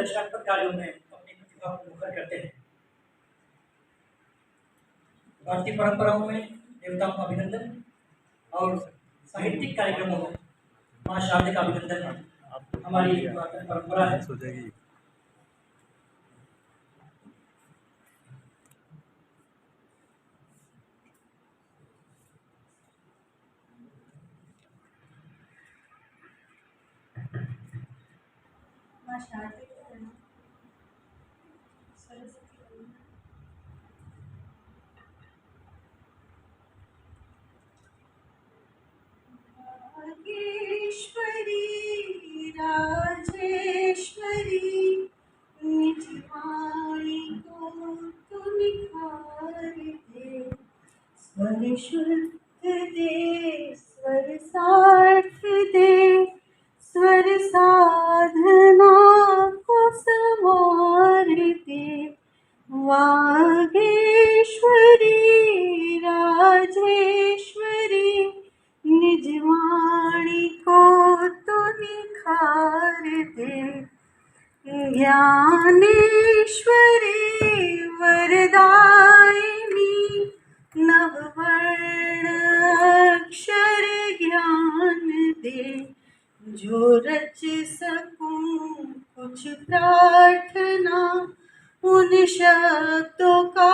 रचनात्मक कार्यों में अपनी प्रतिभा को मुखर करते हैं। भारतीय परंपराओं में देवताओं का अभिनंदन और साहित्यिक कार्यक्रमों में माँ शारदे का अभिनंदन हमारी पुरातन परंपरा है। माँ शारदे को प्रणाम। सरस्वती भागेश्वरी राजेश्वरी निज वाणी को तू निखार दे। स्वर शुद्ध दे, स्वर सार्थ दे, स्वर साधना को संवार दे। वागेश्वरी राजेश्वरी निज वाणी को तो निखार दे। ज्ञानेश्वरी वरदायिनी नववर्ण अक्षर ज्ञान दे। जो रच सकूं कुछ प्रार्थना उन शब्दों का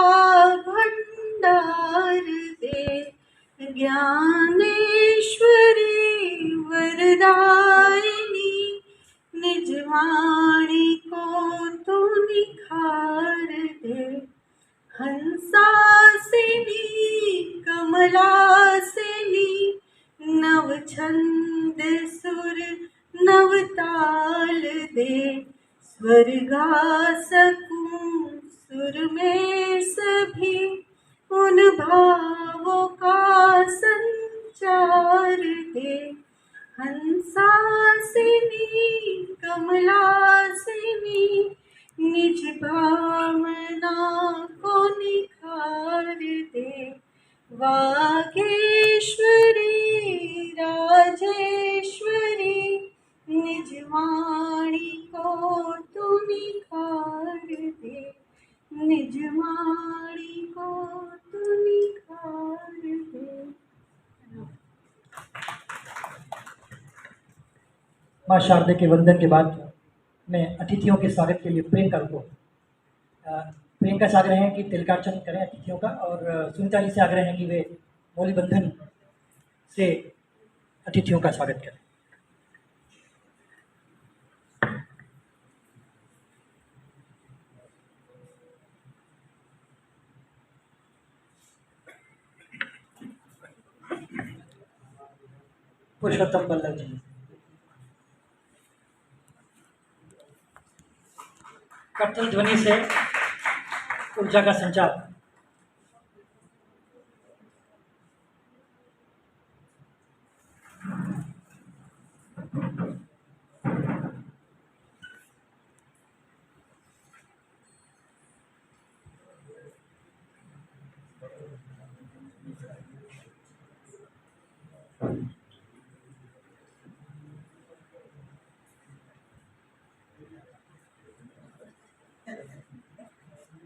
भंडार दे। ज्ञानेश्वरी वरदायिनी निज वाणी को तू निखार दे। हंसासिनी कमलासिनी नव छंद सुर नव ताल दे। स्वर गा सकूं सुर में सभी उन भावों का संचार दे। हंसासिनी कमलासिनी निज भावना को निखार दे। वागेश्वरी राजेश्वरी निज वाणी को तू निखार दे। निज वाणी को तू निखार दे। माँ शारदे के वंदन के बाद मैं अतिथियों के स्वागत के लिए प्रियंका को प्रियंका से आग्रह है कि तिलकार्चन करें अतिथियों का, और सुनीता जी से आग्रह है कि वे मौली बंधन से अतिथियों का स्वागत करें। पुरुषोत्तम बल्लभ जी, कर्तन ध्वनि से ऊर्जा का संचार।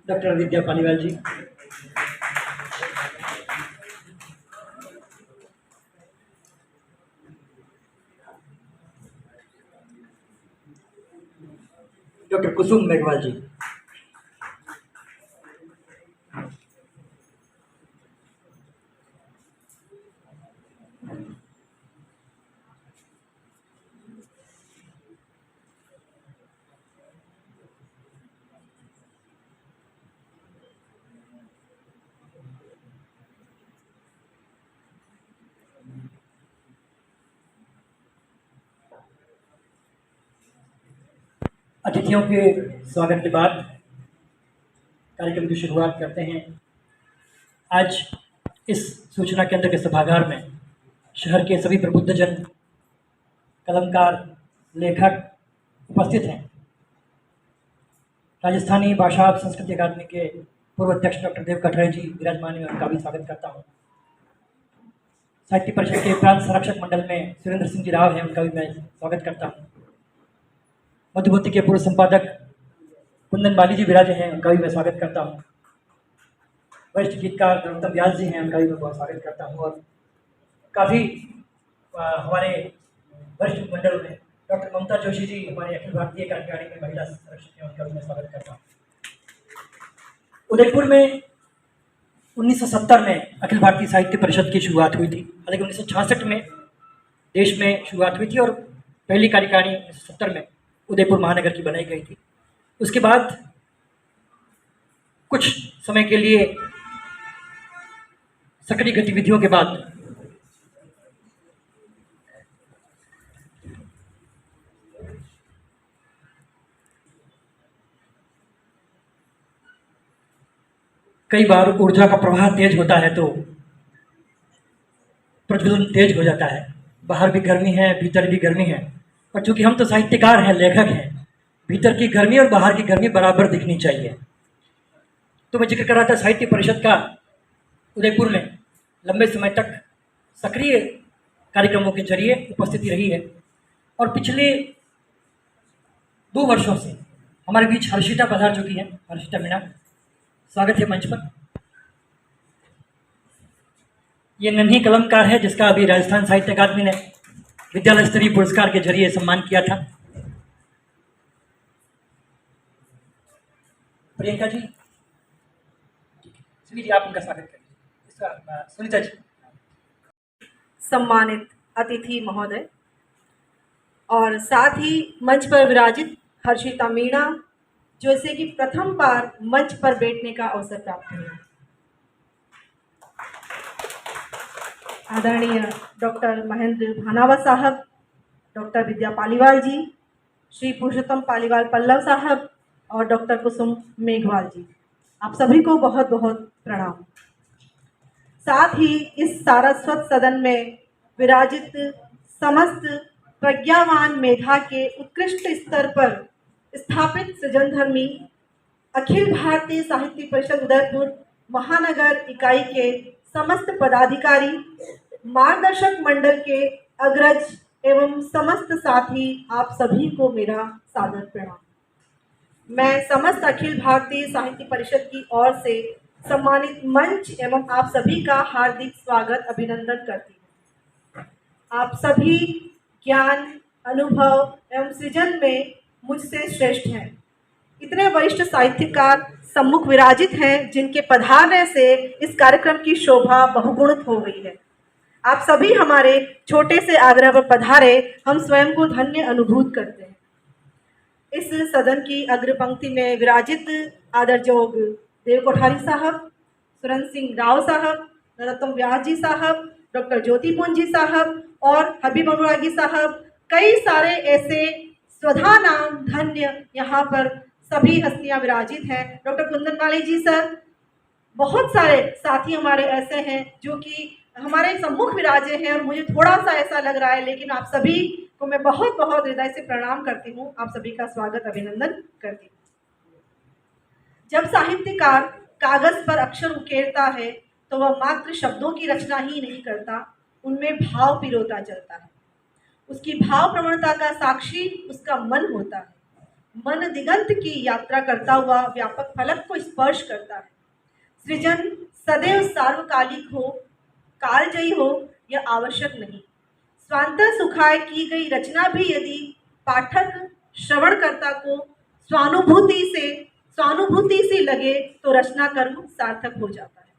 डॉक्टर विद्या पालीवाल जी, डॉक्टर कुसुम मेघवाल जी, अतिथियों के स्वागत के बाद कार्यक्रम की शुरुआत करते हैं। आज इस सूचना केंद्र के सभागार में शहर के सभी प्रबुद्धजन, कलमकार, लेखक उपस्थित हैं। राजस्थानी भाषा और संस्कृति अकादमी के पूर्व अध्यक्ष डॉक्टर देव कठरे जी विराजमान में, उनका भी स्वागत करता हूँ। साहित्य परिषद के प्रांत संरक्षक मंडल में सुरेंद्र सिंह जी राव हैं, उनका भी मैं स्वागत करता हूँ। मधुबती के पूर्व संपादक कुंदन बाली जी विराजे हैं, उनका भी मैं स्वागत करता हूँ। वरिष्ठ गीतकार नरोत्तम व्यास जी हैं, उनका भी मैं बहुत स्वागत करता हूँ। और काफ़ी हमारे वरिष्ठ मंडल में डॉक्टर ममता जोशी जी हमारे अखिल भारतीय कार्यकारिणी में महिला संरक्षक हैं, उनका भी मैं स्वागत करता हूँ। उदयपुर में 1970 में अखिल भारतीय साहित्य परिषद की शुरुआत हुई थी। हालांकि 1966 में देश में शुरुआत हुई थी और पहली कार्यकारिणी 1970 में उदयपुर महानगर की बनाई गई थी। उसके बाद कुछ समय के लिए सक्रिय गतिविधियों के बाद कई बार ऊर्जा का प्रवाह तेज होता है तो प्रज्वलन तेज हो जाता है। बाहर भी गर्मी है, भीतर भी गर्मी है, और चूंकि हम तो साहित्यकार हैं, लेखक हैं, भीतर की गर्मी और बाहर की गर्मी बराबर दिखनी चाहिए। तो मैं जिक्र कर रहा था साहित्य परिषद का उदयपुर में लंबे समय तक सक्रिय कार्यक्रमों के जरिए उपस्थिति रही है। और पिछले 2 वर्षों से हमारे बीच हर्षिता पधार चुकी है। हर्षिता मीणा, स्वागत है मंच पर। ये नन्ही कलमकार है जिसका अभी राजस्थान साहित्य अकादमी ने विद्यालय स्तरीय पुरस्कार के जरिए सम्मान किया था। प्रियंका जी, सुनीता जी, आप उनका स्वागत करें। सुनीता जी। सम्मानित अतिथि महोदय और साथ ही मंच पर विराजित हर्षिता मीणा, जैसे कि प्रथम बार मंच पर बैठने का अवसर प्राप्त हुआ। आदरणीय डॉक्टर महेंद्र भानावा साहब, डॉक्टर विद्या पालीवाल जी, श्री पुरुषोत्तम पालीवाल पल्लव साहब और डॉक्टर कुसुम मेघवाल जी, आप सभी को बहुत बहुत प्रणाम। साथ ही इस सारस्वत सदन में विराजित समस्त प्रज्ञावान मेधा के उत्कृष्ट स्तर पर स्थापित सृजनधर्मी अखिल भारतीय साहित्य परिषद उदयपुर महानगर इकाई के समस्त पदाधिकारी, मार्गदर्शक मंडल के अग्रज एवं समस्त साथी, आप सभी को मेरा सादर प्रणाम। मैं समस्त अखिल भारतीय साहित्य परिषद की ओर से सम्मानित मंच एवं आप सभी का हार्दिक स्वागत अभिनंदन करती हूँ। आप सभी ज्ञान, अनुभव एवं सृजन में मुझसे श्रेष्ठ हैं। इतने वरिष्ठ साहित्यकार सम्मुख विराजित हैं जिनके पधारने से इस कार्यक्रम की शोभा बहुगुणित हो गई है। आप सभी हमारे छोटे से आग्रह पर पधारे, हम स्वयं को धन्य अनुभूत करते हैं। इस सदन की अग्र पंक्ति में विराजित आदरजोग देव कोठारी साहब, सुरन सिंह राव साहब, नरोत्तम व्यास जी साहब, डॉक्टर ज्योति पुंज जी साहब और हबीब अनुरागी साहब, कई सारे ऐसे स्वधा नाम धन्य यहाँ पर सभी हस्तियां विराजित हैं। डॉक्टर कुंदन बाली जी सर, बहुत सारे साथी हमारे ऐसे हैं जो कि हमारे सम्मुख विराजे हैं और मुझे थोड़ा सा ऐसा लग रहा है, लेकिन आप सभी को मैं बहुत बहुत हृदय से प्रणाम करती हूँ। आप सभी का स्वागत अभिनंदन करती हूँ। जब साहित्यकार कागज पर अक्षर उकेरता है तो वह मात्र शब्दों की रचना ही नहीं करता, उनमें भाव पिरोता चलता है। उसकी भाव प्रवणता का साक्षी उसका मन होता है। मन दिगंत की यात्रा करता हुआ व्यापक फलक को स्पर्श करता है। सृजन सदैव सार्वकालिक हो, कालजयी हो, यह आवश्यक नहीं। स्वांतः सुखाय की गई रचना भी यदि पाठक श्रवणकर्ता को स्वानुभूति से लगे तो रचना कर्म सार्थक हो जाता है।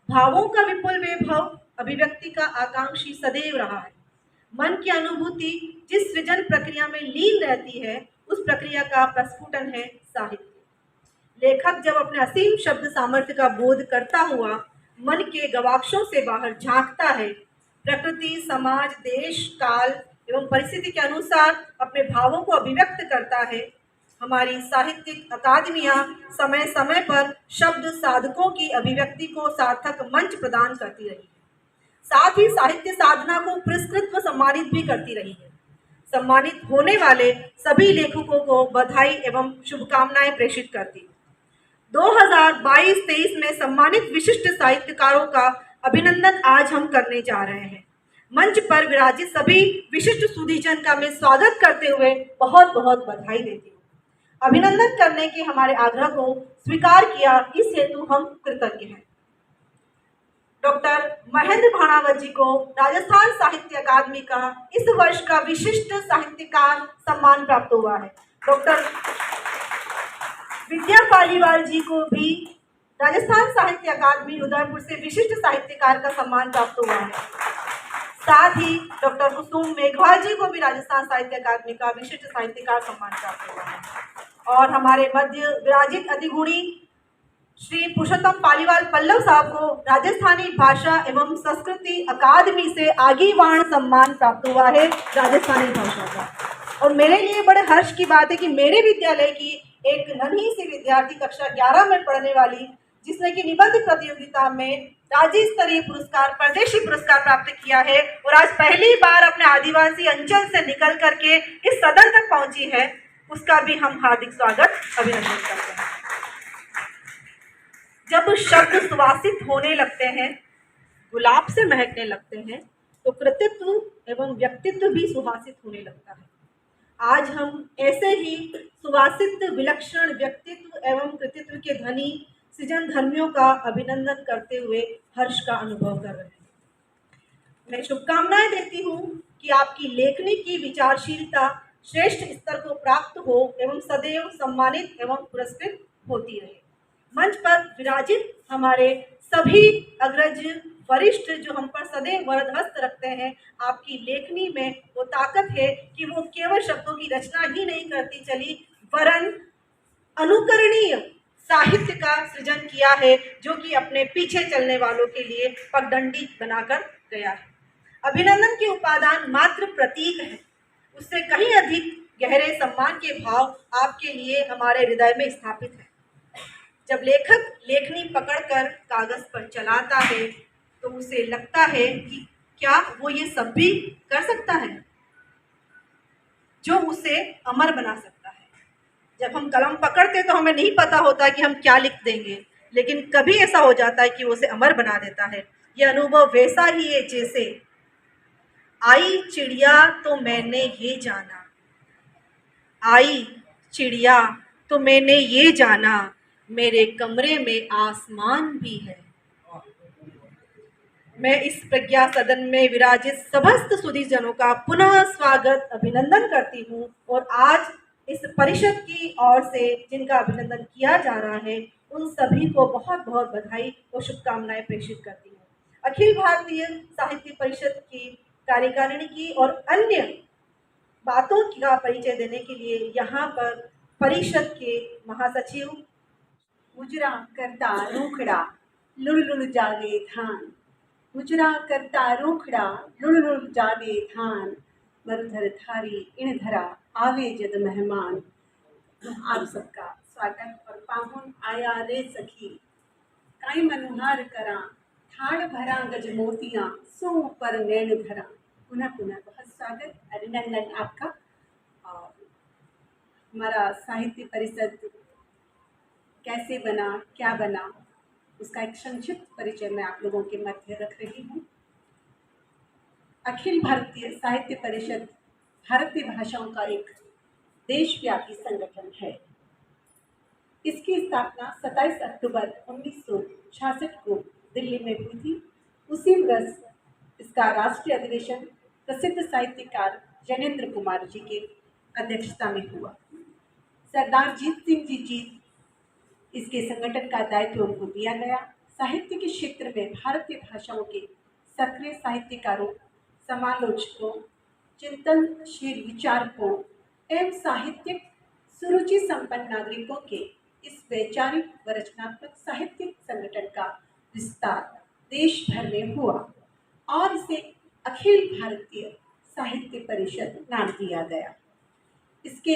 भावों का विपुल वैभव अभिव्यक्ति का आकांक्षी सदैव रहा है। मन की अनुभूति जिस सृजन प्रक्रिया में लीन रहती है, उस प्रक्रिया का प्रस्फुटन है साहित्य। लेखक जब अपने असीम शब्द सामर्थ्य का बोध करता हुआ मन के गवाक्षों से बाहर झांकता है, प्रकृति, समाज, देश, काल एवं परिस्थिति के अनुसार अपने भावों को अभिव्यक्त करता है। हमारी साहित्यिक अकादमियां समय समय पर शब्द साधकों की अभिव्यक्ति को सार्थक मंच प्रदान करती रही है। साथ ही साहित्य साधना को पुरस्कृत व सम्मानित भी करती रही है। सम्मानित होने वाले सभी लेखकों को बधाई एवं शुभकामनाएं प्रेषित करती हूँ। 2022-23 में सम्मानित विशिष्ट साहित्यकारों का अभिनंदन आज हम करने जा रहे हैं। मंच पर विराजित सभी विशिष्ट सुधीजन का मैं स्वागत करते हुए बहुत बहुत बधाई देती हूँ। अभिनंदन करने के हमारे आग्रह को स्वीकार किया, इस हेतु हम कृतज्ञ हैं। डॉक्टर महेंद्र भाणावत जी को राजस्थान साहित्य अकादमी का इस वर्ष का विशिष्ट साहित्यकार सम्मान प्राप्त हुआ है। डॉक्टर विद्या पालीवाल जी को भी राजस्थान साहित्य अकादमी उदयपुर से विशिष्ट साहित्यकार का सम्मान प्राप्त हुआ है। साथ ही डॉक्टर कुसुम मेघवाल जी को भी राजस्थान साहित्य अकादमी का विशिष्ट साहित्यकार सम्मान प्राप्त हुआ है। और हमारे मध्य विराजित अधिगुणी श्री पुरुषोत्तम पालीवाल पल्लव साहब को राजस्थानी भाषा एवं संस्कृति अकादमी से आगीवाण सम्मान प्राप्त हुआ है राजस्थानी भाषा का। और मेरे लिए बड़े हर्ष की बात है कि मेरे विद्यालय की एक नन्ही सी विद्यार्थी कक्षा 11 में पढ़ने वाली, जिसने कि निबंध प्रतियोगिता में राज्य स्तरीय पुरस्कार, प्रदेशी पुरस्कार प्राप्त किया है और आज पहली बार अपने आदिवासी अंचल से निकल करके इस सदन तक पहुंची है, उसका भी हम हार्दिक स्वागत अभिनंदन करते हैं। जब शब्द सुवासित होने लगते हैं, गुलाब से महकने लगते हैं, तो कृतित्व एवं व्यक्तित्व भी सुहासित होने लगता है। आज हम ऐसे ही सुवासित विलक्षण व्यक्तित्व एवं कृतित्व के धनी सृजन धर्मियों का अभिनंदन करते हुए हर्ष का अनुभव कर रहे हैं। मैं शुभकामनाएं देती हूँ कि आपकी लेखनी की विचारशीलता श्रेष्ठ स्तर को प्राप्त हो एवं सदैव सम्मानित एवं पुरस्कृत होती रहे। मंच पर विराजित हमारे सभी अग्रज वरिष्ठ जो हम पर सदैव वरदहस्त रखते हैं, आपकी लेखनी में वो ताकत है कि वो केवल शब्दों की रचना ही नहीं करती चली, वरन अनुकरणीय साहित्य का सृजन किया है, जो कि अपने पीछे चलने वालों के लिए पगडंडी बनाकर गया है। अभिनंदन के उपादान मात्र प्रतीक है, उससे कहीं अधिक गहरे सम्मान के भाव आपके लिए हमारे हृदय में स्थापित है। जब लेखक लेखनी पकड़कर कागज पर चलाता है तो उसे लगता है कि क्या वो ये सब भी कर सकता है जो उसे अमर बना सकता है। जब हम कलम पकड़ते तो हमें नहीं पता होता कि हम क्या लिख देंगे, लेकिन कभी ऐसा हो जाता है कि वो उसे अमर बना देता है। यह अनुभव वैसा ही है जैसे आई चिड़िया तो मैंने ये जाना, आई चिड़िया तो मैंने ये जाना, मेरे कमरे में आसमान भी है। मैं इस प्रज्ञा सदन में विराजित समस्त सुधीजनों का पुनः स्वागत अभिनंदन करती हूँ और आज इस परिषद की ओर से जिनका अभिनंदन किया जा रहा है, उन सभी को बहुत बहुत बधाई और शुभकामनाएं प्रेषित करती हूँ। अखिल भारतीय साहित्य परिषद की कार्यकारिणी की और अन्य बातों का परिचय देने के लिए यहाँ पर परिषद के महासचिव मुजरा करता रोखड़ा लुड़ लुड़ जावे धान, मुजरा करता रोखड़ा लुड़ लुड़ जावे धान, मरुधर थारी इण धरा आवे जद मेहमान। आप सबका स्वागत। और पाहुन आया रे सखी काई मनोहार करा, ठाड़ भरा गज मोतियां सो पर नैन धरा। पुनः पुनः बहुत स्वागत, अभिनंदन आपका। और हमारा साहित्य परिषद कैसे बना, क्या बना, उसका एक संक्षिप्त परिचय मैं आप लोगों के मध्य रख रही हूँ। अखिल भारतीय साहित्य परिषद भारतीय भाषाओं का एक देशव्यापी संगठन है। इसकी स्थापना 27 अक्टूबर 1966 को दिल्ली में हुई थी। उसी वर्ष इसका राष्ट्रीय अधिवेशन प्रसिद्ध साहित्यकार जैनेन्द्र कुमार जी के अध्यक्षता में हुआ। सरदार जीत सिंह जी इसके संगठन का दायित्व उनको दिया गया। साहित्य के क्षेत्र में भारतीय भाषाओं के सक्रिय साहित्यकारों, समालोचकों, चिंतनशील विचारकों एवं साहित्यिक सुरुचि संपन्न नागरिकों के इस वैचारिक व रचनात्मक साहित्यिक संगठन का विस्तार देश भर में हुआ और इसे अखिल भारतीय साहित्य परिषद नाम दिया गया। इसके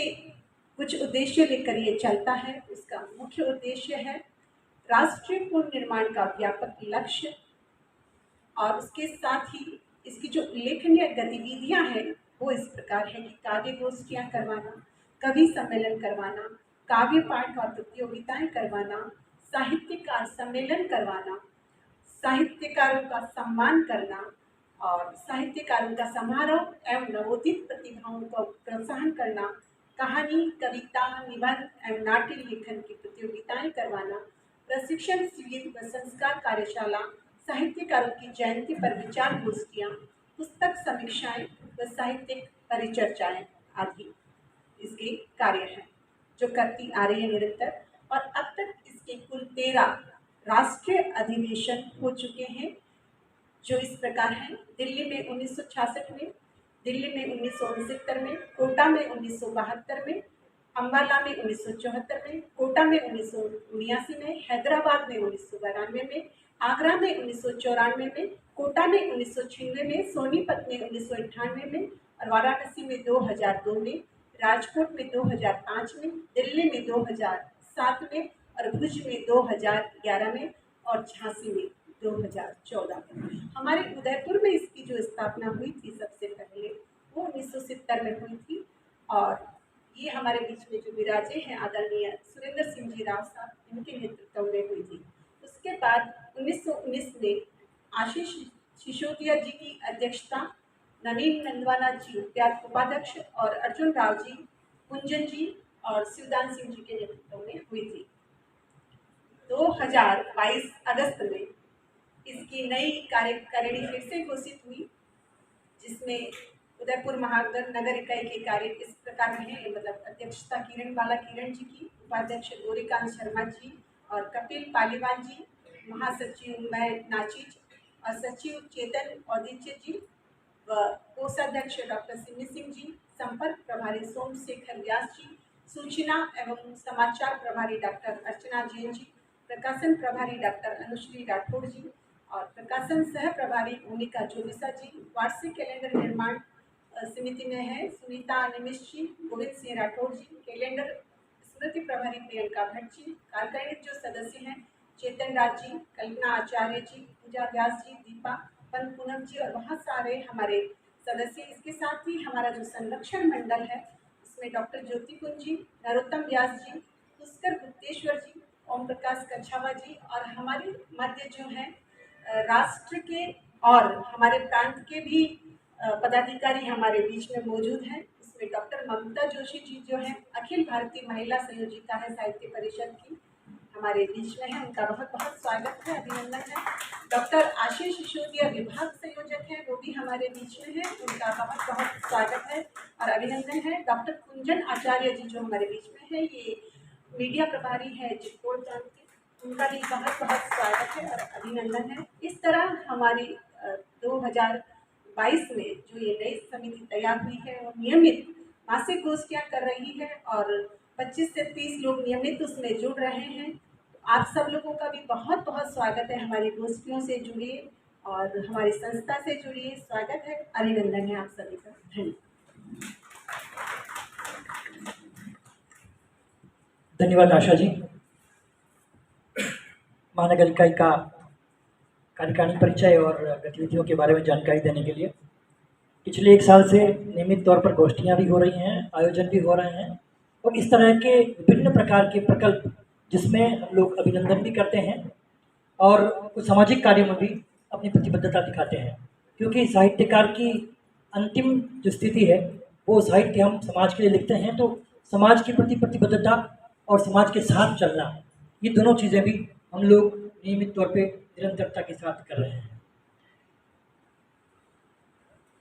कुछ उद्देश्य लेकर ये चलता है। उसका मुख्य उद्देश्य है राष्ट्रीय पुनर्निर्माण का व्यापक लक्ष्य, और उसके साथ ही इसकी जो उल्लेखनीय गतिविधियां हैं वो इस प्रकार है कि काव्य गोष्ठियाँ करवाना, कवि सम्मेलन करवाना, काव्य पाठ और प्रतियोगिताएं करवाना, साहित्यकार सम्मेलन करवाना, साहित्यकारों का सम्मान करना और साहित्यकारों का समारोह एवं नवोदित प्रतिभाओं को प्रोत्साहन करना, कहानी, कविता, निबंध एवं नाट्य लेखन की प्रतियोगिताएं करवाना, प्रशिक्षण शिविर व संस्कार कार्यशाला, साहित्यकारों की जयंती पर विचार गोष्ठियाँ, पुस्तक समीक्षाएं व साहित्यिक परिचर्चाएं आदि इसके कार्य हैं जो करती आ रही है निरंतर। और अब तक इसके कुल 13 राष्ट्रीय अधिवेशन हो चुके हैं, जो इस प्रकार हैं: दिल्ली में 1966 में, दिल्ली में 1969 में, कोटा में 1972 में, अम्बाला में 1974 में, कोटा में 1979 में, हैदराबाद में 1992 में, आगरा में 1994 में, कोटा में 1996 में, सोनीपत में 1998 में और वाराणसी में 2002 में, राजकोट में 2005 में, दिल्ली में 2007 में और भुज में 2011 में और झांसी में 2014 में। हमारे उदयपुर में इसकी जो स्थापना हुई थी सबसे पहले वो 1970 में हुई थी। और ये हमारे बीच में जो विराजे हैं आदरणीय सुरेंद्र सिंह जी राव साहब, इनके नेतृत्व में हुई थी। उसके बाद 1919 में आशीष सिसोदिया जी की अध्यक्षता, नवीन नंदवाना जी उपाध्यक्ष और अर्जुन राव जी, कुंजन जी और शिवदान सिंह जी के नेतृत्व में हुई थी। 2022 अगस्त में इसकी नई कार्यकारिणी फिर से घोषित हुई, जिसमें उदयपुर महानगर इकाई के कार्य इस प्रकार रहे, मतलब अध्यक्षता किरण जी की, उपाध्यक्ष गौरीकांत शर्मा जी और कपिल पालीवाल जी, महासचिव मैं नाचिज और सचिव चेतन औदित्य जी व कोषाध्यक्ष डॉक्टर सिमी सिंह जी, संपर्क प्रभारी सोमशेखर व्यास जी, सूचना एवं समाचार प्रभारी डॉक्टर अर्चना जैन जी, प्रकाशन प्रभारी डॉक्टर अनुश्री राठौड़ जी और प्रकाशन सह प्रभारी मोनिका जोलिसा जी। वार्षिक कैलेंडर निर्माण समिति में है सुनीता निमिष जी, गोविंद सिंह राठौड़ जी, कैलेंडर स्मृति प्रभारी प्रियंका भट्ट जी, कार्यकारिणी जो सदस्य हैं चेतन राज जी, कल्पना आचार्य जी, पूजा व्यास जी, दीपा पंत पूनम जी और बहुत सारे हमारे सदस्य। इसके साथ ही हमारा जो संरक्षण मंडल है उसमें डॉक्टर ज्योति कुंज जी, नरोत्तम व्यास जी, पुष्कर गुप्तेश्वर जी, ओम प्रकाश कछावा जी और हमारे मध्य जो है राष्ट्र के और हमारे प्रांत के भी पदाधिकारी हमारे बीच में मौजूद हैं। इसमें डॉक्टर ममता जोशी जी जो है अखिल भारतीय महिला संयोजिका है साहित्य परिषद की, हमारे बीच में है, उनका बहुत बहुत स्वागत है, अभिनंदन है। डॉक्टर आशीष सिसोदिया विभाग संयोजक हैं, वो भी हमारे बीच में है, उनका बहुत बहुत स्वागत है और अभिनंदन है। डॉक्टर कुंजन आचार्य जी जो हमारे बीच में है, ये मीडिया प्रभारी है चित्तौड़ प्रांत के, उनका भी बहुत बहुत स्वागत है और अभिनंदन है। इस तरह हमारी 2022 में जो ये नई समिति तैयार हुई है वो नियमित मासिक गोष्ठियाँ कर रही है और 25 से 30 लोग नियमित उसमें जुड़ रहे हैं। तो आप सब लोगों का भी बहुत बहुत स्वागत है, हमारी गोष्ठियों से जुड़िए और हमारी संस्था से जुड़िए, स्वागत है, अभिनंदन है आप सभी का। धन्यवाद आशा जी। महानगर इकाई का कार्यकारिणी परिचय और गतिविधियों के बारे में जानकारी देने के लिए पिछले 1 साल से नियमित तौर पर गोष्ठियाँ भी हो रही हैं, आयोजन भी हो रहे हैं और इस तरह के विभिन्न प्रकार के प्रकल्प जिसमें लोग अभिनंदन भी करते हैं और कुछ सामाजिक कार्यों में भी अपनी प्रतिबद्धता दिखाते हैं, क्योंकि साहित्यकार की अंतिम जो स्थिति है वो साहित्य हम समाज के लिए लिखते हैं, तो समाज के प्रति प्रतिबद्धता और समाज के साथ चलना, ये दोनों चीज़ें भी हम लोग नियमित तौर पे निरंतरता के साथ कर रहे हैं।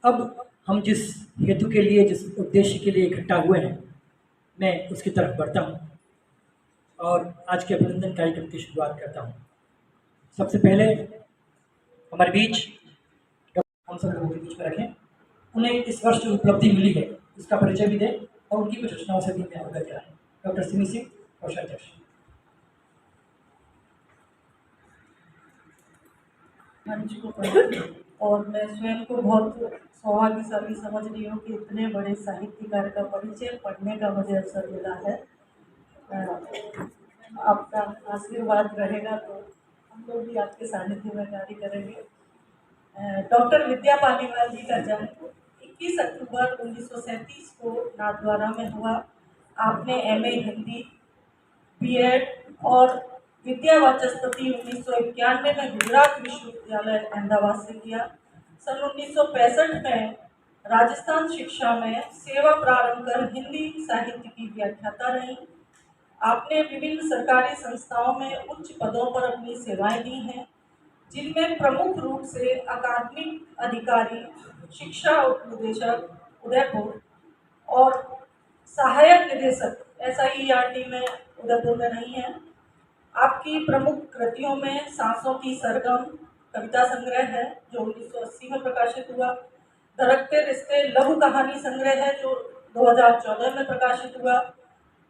अब हम जिस हेतु के लिए, जिस उद्देश्य के लिए इकट्ठा हुए हैं, मैं उसकी तरफ बढ़ता हूँ और आज के अभिनंदन कार्यक्रम की शुरुआत करता हूँ। सबसे पहले हमारे बीच हम सब लोगों के बीच में रखें, उन्हें इस वर्ष जो उपलब्धि मिली है उसका परिचय भी दें और उनकी कुछ रचनाओं से भी मैं अवगत कराएं। डॉक्टर सिमी सिंह, कोषाध्यक्ष। मंच को पढ़ी और मैं स्वयं को बहुत सौभाग्यशाली समझ रही हूँ कि इतने बड़े साहित्यकार का परिचय पढ़ने का मुझे अवसर मिला है। आपका आशीर्वाद रहेगा तो हम लोग भी आपके सानिध्य में कार्य करेंगे। डॉक्टर विद्या पालीवाल जी का जन्म 21 अक्टूबर 1937 को नाथद्वारा में हुआ। आपने MA हिंदी, B.Ed और विद्या वाचस्पति 1991 में गुजरात विश्वविद्यालय अहमदाबाद से किया। सन 1965 में राजस्थान शिक्षा में सेवा प्रारंभ कर हिंदी साहित्य की व्याख्याता रहीं। आपने विभिन्न सरकारी संस्थाओं में उच्च पदों पर अपनी सेवाएं दी हैं, जिनमें प्रमुख रूप से अकादमिक अधिकारी, शिक्षा उपनिदेशक उदयपुर और सहायक निदेशक SIERT में उदयपुर में रही हैं। आपकी प्रमुख कृतियों में सांसों की सरगम कविता संग्रह है जो 1980 में प्रकाशित हुआ, धड़कते रिश्ते लघु कहानी संग्रह है जो 2014 में प्रकाशित हुआ,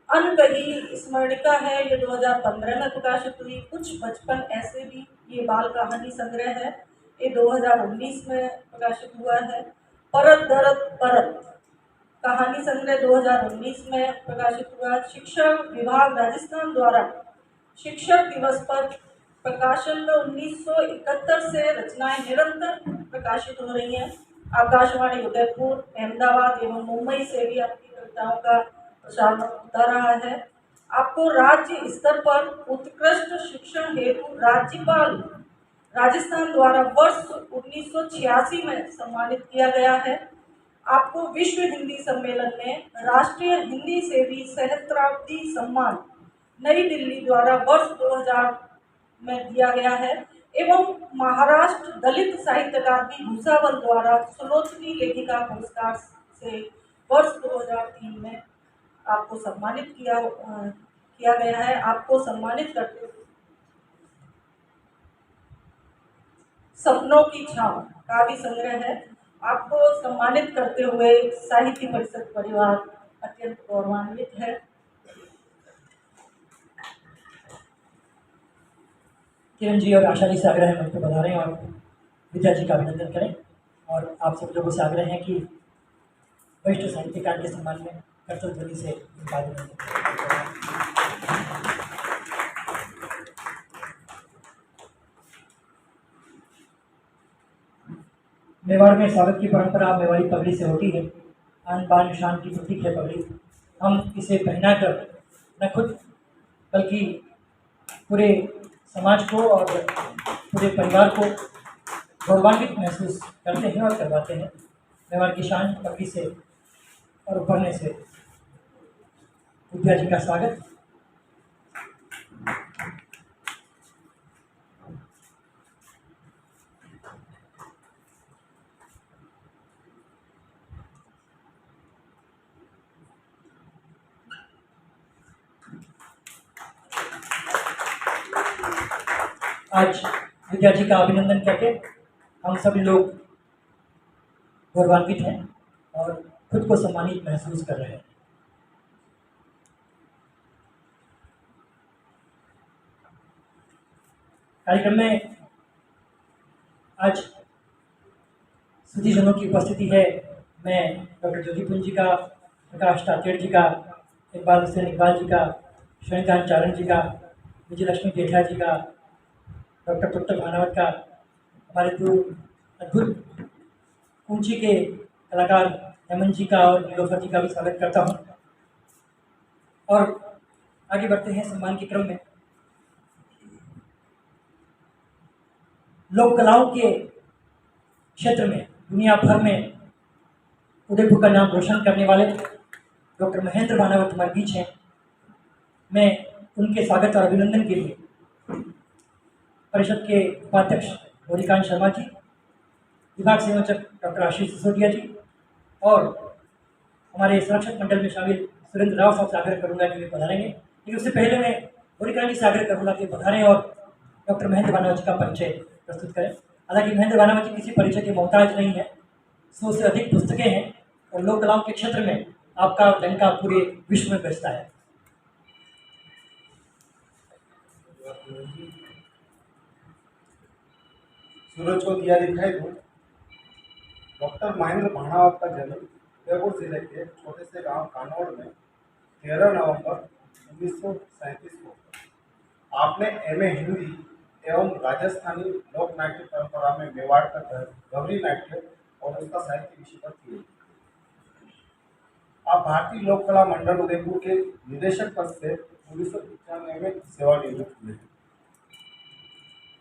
अनकही स्मरणिका है ये 2015 में प्रकाशित हुई, कुछ बचपन ऐसे भी ये बाल कहानी संग्रह है ये 2019 में प्रकाशित हुआ है, परत दरत परत कहानी संग्रह 2019 में प्रकाशित हुआ। शिक्षा विभाग राजस्थान द्वारा शिक्षक दिवस पर प्रकाशन में 1971 से रचनाएं निरंतर प्रकाशित हो रही हैं। आकाशवाणी उदयपुर, अहमदाबाद एवं मुंबई से भी आपकी कविताओं का प्रसारण होता रहा है। आपको राज्य स्तर पर उत्कृष्ट शिक्षण हेतु राज्यपाल राजस्थान द्वारा वर्ष 1986 में सम्मानित किया गया है। आपको विश्व हिंदी सम्मेलन में राष्ट्रीय हिंदी सेवी सहस्त्राब्दी सम्मान नई दिल्ली द्वारा वर्ष 2000 में दिया गया है एवं महाराष्ट्र दलित साहित्य अकादमी भूसावल द्वारा सुलोचनी लेखिका पुरस्कार से वर्ष 2003 में आपको सम्मानित किया गया है। आपको सम्मानित करते हुए सपनों की छाँव काव्य संग्रह है। आपको सम्मानित करते हुए साहित्य परिषद परिवार अत्यंत गौरवान्वित है। किरण जी और आशा जी से आग्रह है मंच पर पधारें और विद्या जी का अभिनंदन करें और आप सब लोगों से आग्रह है कि वरिष्ठ साहित्यकार के सम्मान में कर्तव्य ध्वनि से उनका अभिनंदन करें। मेवाड़ में स्वागत की परंपरा मेवाड़ी पगड़ी से होती है। आन बान शान की प्रतीक है पगड़ी। हम इसे पहनाकर न खुद बल्कि पूरे समाज को और पूरे परिवार को गौरवान्वित महसूस करते हैं और करवाते हैं। मेवाड़ की शान पगड़ी से और उभरने से विद्या जी का स्वागत। आज विद्या जी का अभिनंदन करके हम सभी लोग गौरवान्वित हैं और खुद को सम्मानित महसूस कर रहे हैं। कार्यक्रम में आज सुधीजनों की उपस्थिति है। मैं डॉक्टर ज्योतिपुंज जी का, प्रकाश तातेड़ जी का, इकबाल हुसैन इकबाल जी का, श्रेणीकांत चारण जी का, विजयलक्ष्मी जेठा जी का, डॉक्टर पुत्तर भानावत का, हमारे दो अद्भुत ऊंची के कलाकार हेमंत जी का और नीलोफर जी का भी स्वागत करता हूं। और आगे बढ़ते हैं सम्मान के क्रम में। लोक कलाओं के क्षेत्र में दुनिया भर में उदयपुर का नाम रोशन करने वाले डॉक्टर महेंद्र भानावत हमारे बीच हैं। मैं उनके स्वागत और अभिनंदन के लिए परिषद के उपाध्यक्ष गौरीकांत शर्मा जी, विभाग संयोजक डॉक्टर आशीष सिसोदिया जी और हमारे संरक्षक मंडल में शामिल सुरेंद्र राव साहब से आग्रह करूंगा कि वे पधारेंगे। लेकिन उससे पहले मैं गौरीकांत जी से आग्रह करूंगा कि पधारें और डॉक्टर महेंद्र भानावत जी का परिचय प्रस्तुत करें। हालांकि महेंद्र भानावत जी किसी परिचय के मोहताज नहीं है, 100 से अधिक पुस्तकें हैं और लोक कलाओं के क्षेत्र में आपका डंका पूरे विश्व में बजता है। सूरज को दिया दिखाई दो। डॉक्टर महेंद्र भानावत का जन्म उदयपुर जिले के छोटे से गांव कानौड़ में 13 नवंबर 1937 को। आपने MA हिंदी एवं राजस्थानी लोक नाट्य परंपरा में मेवाड़ का गौरी नाट्य और उसका साहित्य विषय पर किए। आप भारतीय लोक कला मंडल उदयपुर के निदेशक पद से 1995 में सेवानिवृत्त हुए।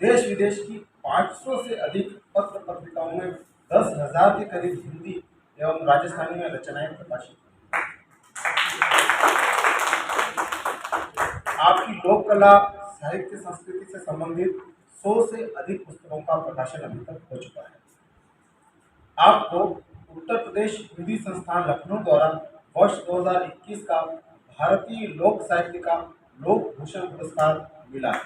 देश विदेश की 500 से अधिक पत्र पत्रिकाओं में 10,000 के करीब हिंदी एवं राजस्थानी में रचनाएं प्रकाशित की। आपकी लोक कला, साहित्य, संस्कृति से संबंधित 100 से अधिक पुस्तकों का प्रकाशन अभी तक हो चुका है। आपको उत्तर प्रदेश हिंदी संस्थान लखनऊ द्वारा वर्ष 2021 का भारतीय लोक साहित्य का लोक भूषण पुरस्कार मिला है।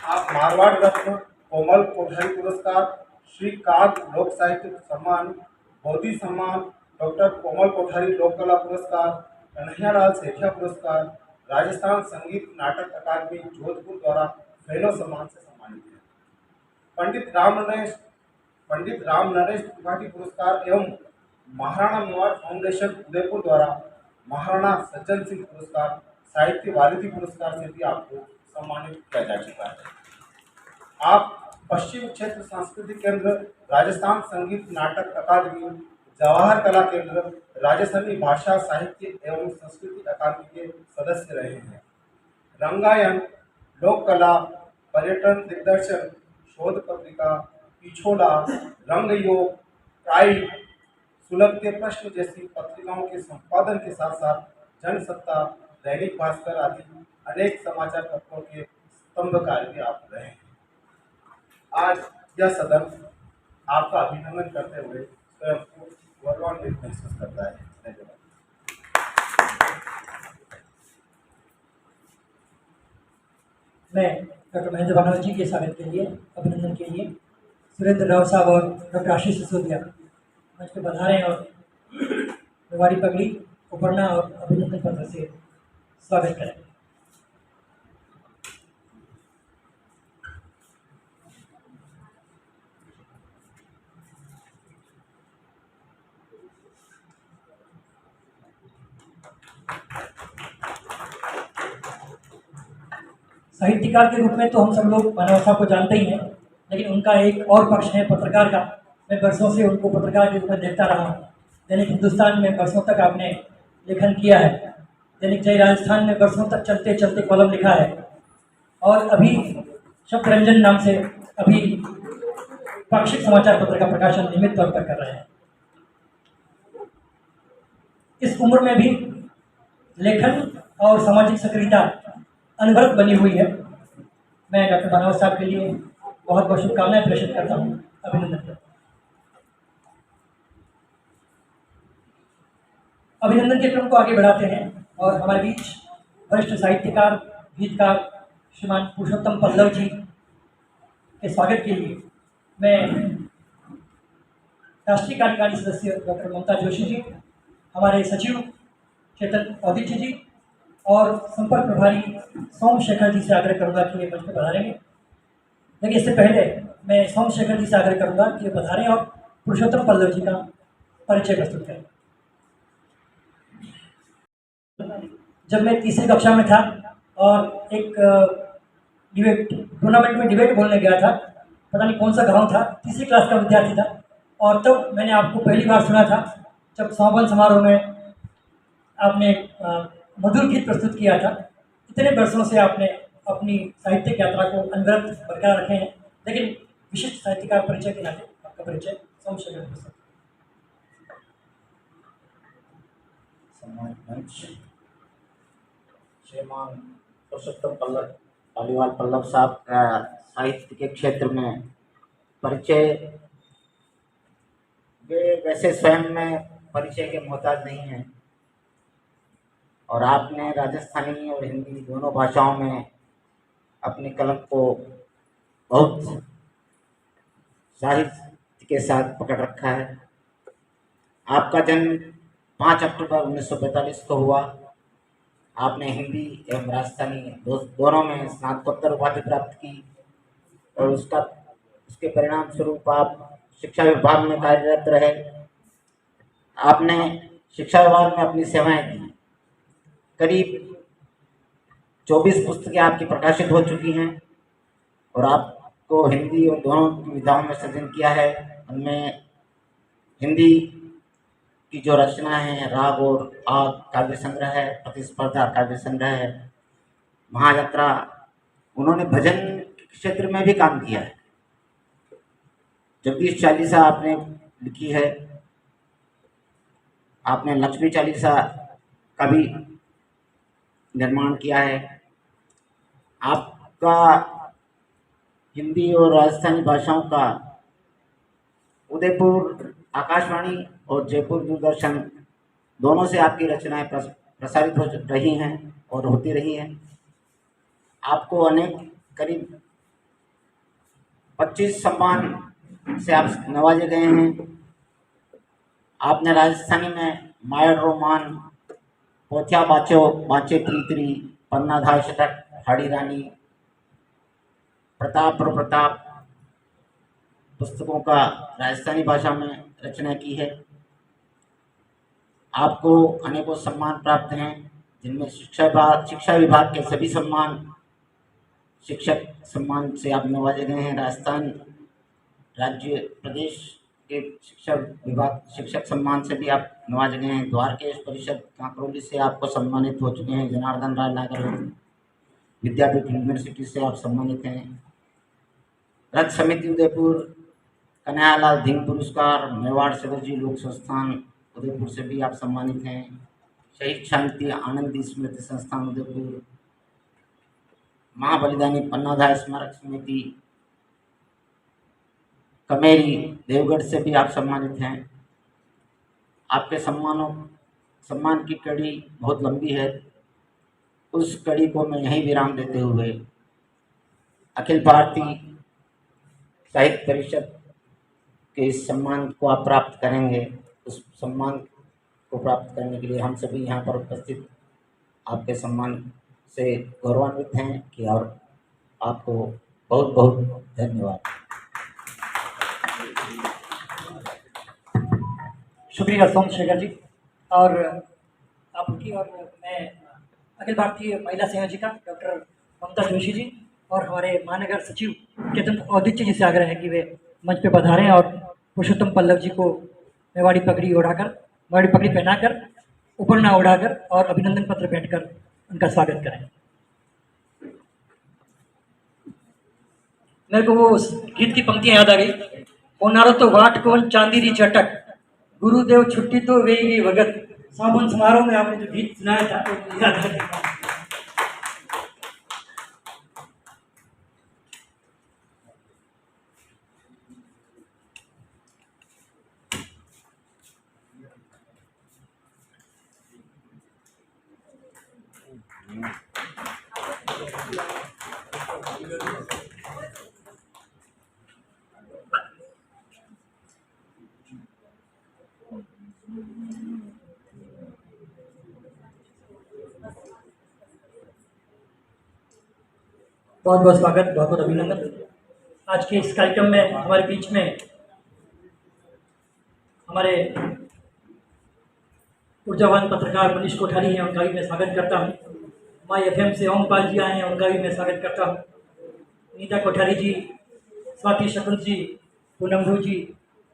आप मारवाड़ रत्न, कोमल कोठारी पुरस्कार, श्री काग लोक साहित्य सम्मान, बोधि सम्मान, डॉक्टर कोमल कोठारी लोक कला पुरस्कार, कन्हैयालाल सेठिया पुरस्कार, राजस्थान संगीत नाटक अकादमी जोधपुर द्वारा फेलो सम्मान से सम्मानित है। पंडित राम नरेश त्रिपाठी पुरस्कार एवं महाराणा मेवाड़ फाउंडेशन उदयपुर द्वारा महाराणा सज्जन सिंह पुरस्कार, साहित्य वारिधि पुरस्कार से भी आपको सम्मानित किया जा चुका है। आप पश्चिम क्षेत्र सांस्कृतिक केंद्र, राजस्थान संगीत नाटक अकादमी, जवाहर कला केंद्र, राजस्थानी भाषा साहित्य एवं संस्कृति अकादमी के सदस्य रहे हैं। रंगायन, लोक कला, पर्यटन दिग्दर्शन, शोध पत्रिका, पिछोला, रंग योग, प्राइड, सुलभते प्रश्न जैसी पत्रिकाओं के संपादन के साथ साथ जनसत्ता, दैनिक भास्कर आदि अनेक समाचार पत्रों के स्तंभकार भी आप रहे हैं। आज यह सदन आपका अभिनंदन करते हुए स्वयं को गौरवान्वित महसूस करता है। धन्यवाद। मैं डॉक्टर महेंद्र भानवत जी के स्वागत के लिए, अभिनंदन के लिए सुरेंद्र राव साहब और डॉक्टर आशीष सिसोदिया मंच पर पधारें और मेवाड़ी पगड़ी, उपरना और अभिनंदन पत्र से स्वागत करें। साहित्यकार के रूप में तो हम सब लोग भानवत साहब को जानते ही हैं, लेकिन उनका एक और पक्ष है पत्रकार का। मैं बरसों से उनको पत्रकार के रूप में देखता रहा हूँ। दैनिक हिंदुस्तान में बरसों तक आपने लेखन किया है, दैनिक जय राजस्थान में बरसों तक चलते चलते कॉलम लिखा है, और अभी शब्द रंजन नाम से अभी पाक्षिक समाचार पत्र का प्रकाशन नियमित तौर पर कर रहे हैं। इस उम्र में भी लेखन और सामाजिक सक्रियता अनवरत बनी हुई है। मैं डॉक्टर भानवत साहब के लिए बहुत बहुत शुभकामनाएं प्रेषित करता हूँ, अभिनंदन करता हूँ। अभिनंदन के क्रम को आगे बढ़ाते हैं और हमारे बीच वरिष्ठ साहित्यकार, गीतकार श्रीमान पुरुषोत्तम पल्लव जी के स्वागत के लिए मैं राष्ट्रीय कार्यकारिणी सदस्य डॉक्टर ममता जोशी जी, हमारे सचिव चेतन औदित्य जी और संपर्क प्रभारी सोमशेखर जी से आग्रह करूंगा कि ये मंच पर पधारेंगे। लेकिन इससे पहले मैं सोमशेखर जी से आग्रह करूंगा कि ये पधारें और पुरुषोत्तम पल्लव जी का परिचय प्रस्तुत करें। जब मैं तीसरी कक्षा में था और एक डिबेट टूर्नामेंट में डिबेट बोलने गया था, पता नहीं कौन सा गांव था, तीसरी क्लास का विद्यार्थी था, और तब मैंने आपको पहली बार सुना था जब समापन समारोह में आपने मधुर गीत प्रस्तुत किया था। इतने वर्षों से आपने अपनी साहित्यिक यात्रा को अनवरत बरकरार रखे हैं, लेकिन विशिष्ट साहित्यकार परिचय के नाते आपका परिचय सोमशेखर जी से। सम्मानित मंच, श्रीमान पुरुषोत्तम पालीवाल पल्लव साहब का साहित्य के क्षेत्र में परिचय, वे वैसे स्वयं में परिचय के मोहताज नहीं हैं, और आपने राजस्थानी और हिंदी दोनों भाषाओं में अपनी कलम को बहुत साहित्य के साथ पकड़ रखा है। आपका जन्म 5 अक्टूबर 1945 को हुआ। आपने हिंदी एवं राजस्थानी दोनों में स्नातकोत्तर उपाधि प्राप्त की, और उसके परिणाम स्वरूप आप शिक्षा विभाग में कार्यरत रहे। आपने शिक्षा विभाग में अपनी सेवाएं दी। करीब 24 पुस्तकें आपकी प्रकाशित हो चुकी हैं, और आपको हिंदी और दोनों विधाओं में सृजन किया है। उनमें हिंदी की जो रचना है, राग और आग काव्य संग्रह है, प्रतिस्पर्धा काव्य संग्रह है, महायात्रा, उन्होंने भजन क्षेत्र में भी काम किया है। जगदीश चालीसा आपने लिखी है, आपने लक्ष्मी चालीसा का भी निर्माण किया है। आपका हिंदी और राजस्थानी भाषाओं का उदयपुर आकाशवाणी और जयपुर दूरदर्शन दोनों से आपकी रचनाएं प्रसारित हो रही हैं और होती रही हैं। आपको अनेक करीब 25 सम्मान से आप नवाजे गए हैं। आपने राजस्थानी में मायर रोमान, पोथिया बाचो बाचे प्रीतरी, पन्ना धाय शतक, हाड़ी रानी, प्रताप और प्रताप पुस्तकों का राजस्थानी भाषा में रचना की है। आपको अनेकों सम्मान प्राप्त हैं, जिनमें शिक्षा विभाग के सभी सम्मान, शिक्षक सम्मान से आप नवाजे गए हैं। राजस्थान राज्य प्रदेश के शिक्षक सम्मान से भी आप नवाजे गए हैं। द्वारकेश परिषद कांकरोली से आपको सम्मानित हो चुके हैं। जनार्दन राय नागर विद्यापीठ यूनिवर्सिटी से आप सम्मानित हैं। रथ समिति उदयपुर, कन्हैयालाल धींग पुरस्कार, मेवाड़ सदरजी लोक संस्थान उदयपुर से भी आप सम्मानित हैं। शहीद शांति आनंदी स्मृति संस्थान उदयपुर, महाबलिदानी पन्नाधाय स्मारक समिति कमेरी देवगढ़ से भी आप सम्मानित हैं। आपके सम्मान की कड़ी बहुत लंबी है। उस कड़ी को मैं यहीं विराम देते हुए अखिल भारतीय साहित्य परिषद के इस सम्मान को आप प्राप्त करेंगे। उस सम्मान को प्राप्त करने के लिए हम सभी यहाँ पर उपस्थित आपके सम्मान से गौरवान्वित हैं कि और आपको बहुत बहुत धन्यवाद। शुक्रिया सोमशेखर जी। और आपकी और मैं अखिल भारतीय महिला संयोजिका डॉक्टर ममता जोशी जी और हमारे महानगर सचिव केतन औदित्य जी से आग्रह है कि वे मंच पे पधारें और पुरुषोत्तम पल्लव जी को मेवाड़ी पगड़ी पहनाकर, उपरना उड़ाकर और अभिनंदन पत्र भेंटकर उनका स्वागत करें। मेरे को वो उस गीत की पंक्तियां याद आ गई। होनारो तो वाट कौन चांदी री चटक, गुरुदेव छुट्टी तो वे गई भगत। सावन समारोह में आपने जो गीत सुनाया था वो याद आ गया। बहुत बहुत स्वागत, बहुत बहुत अभिनंदन। आज के इस कार्यक्रम में हमारे बीच में हमारे ऊर्जावान पत्रकार मनीष कोठारी हैं, उनका भी मैं स्वागत करता हूँ। माई FM से ओमपाल जी आए हैं, उनका भी मैं स्वागत करता हूँ। नीता कोठारी जी, स्वाति शकुंत जी, पूनम धू जी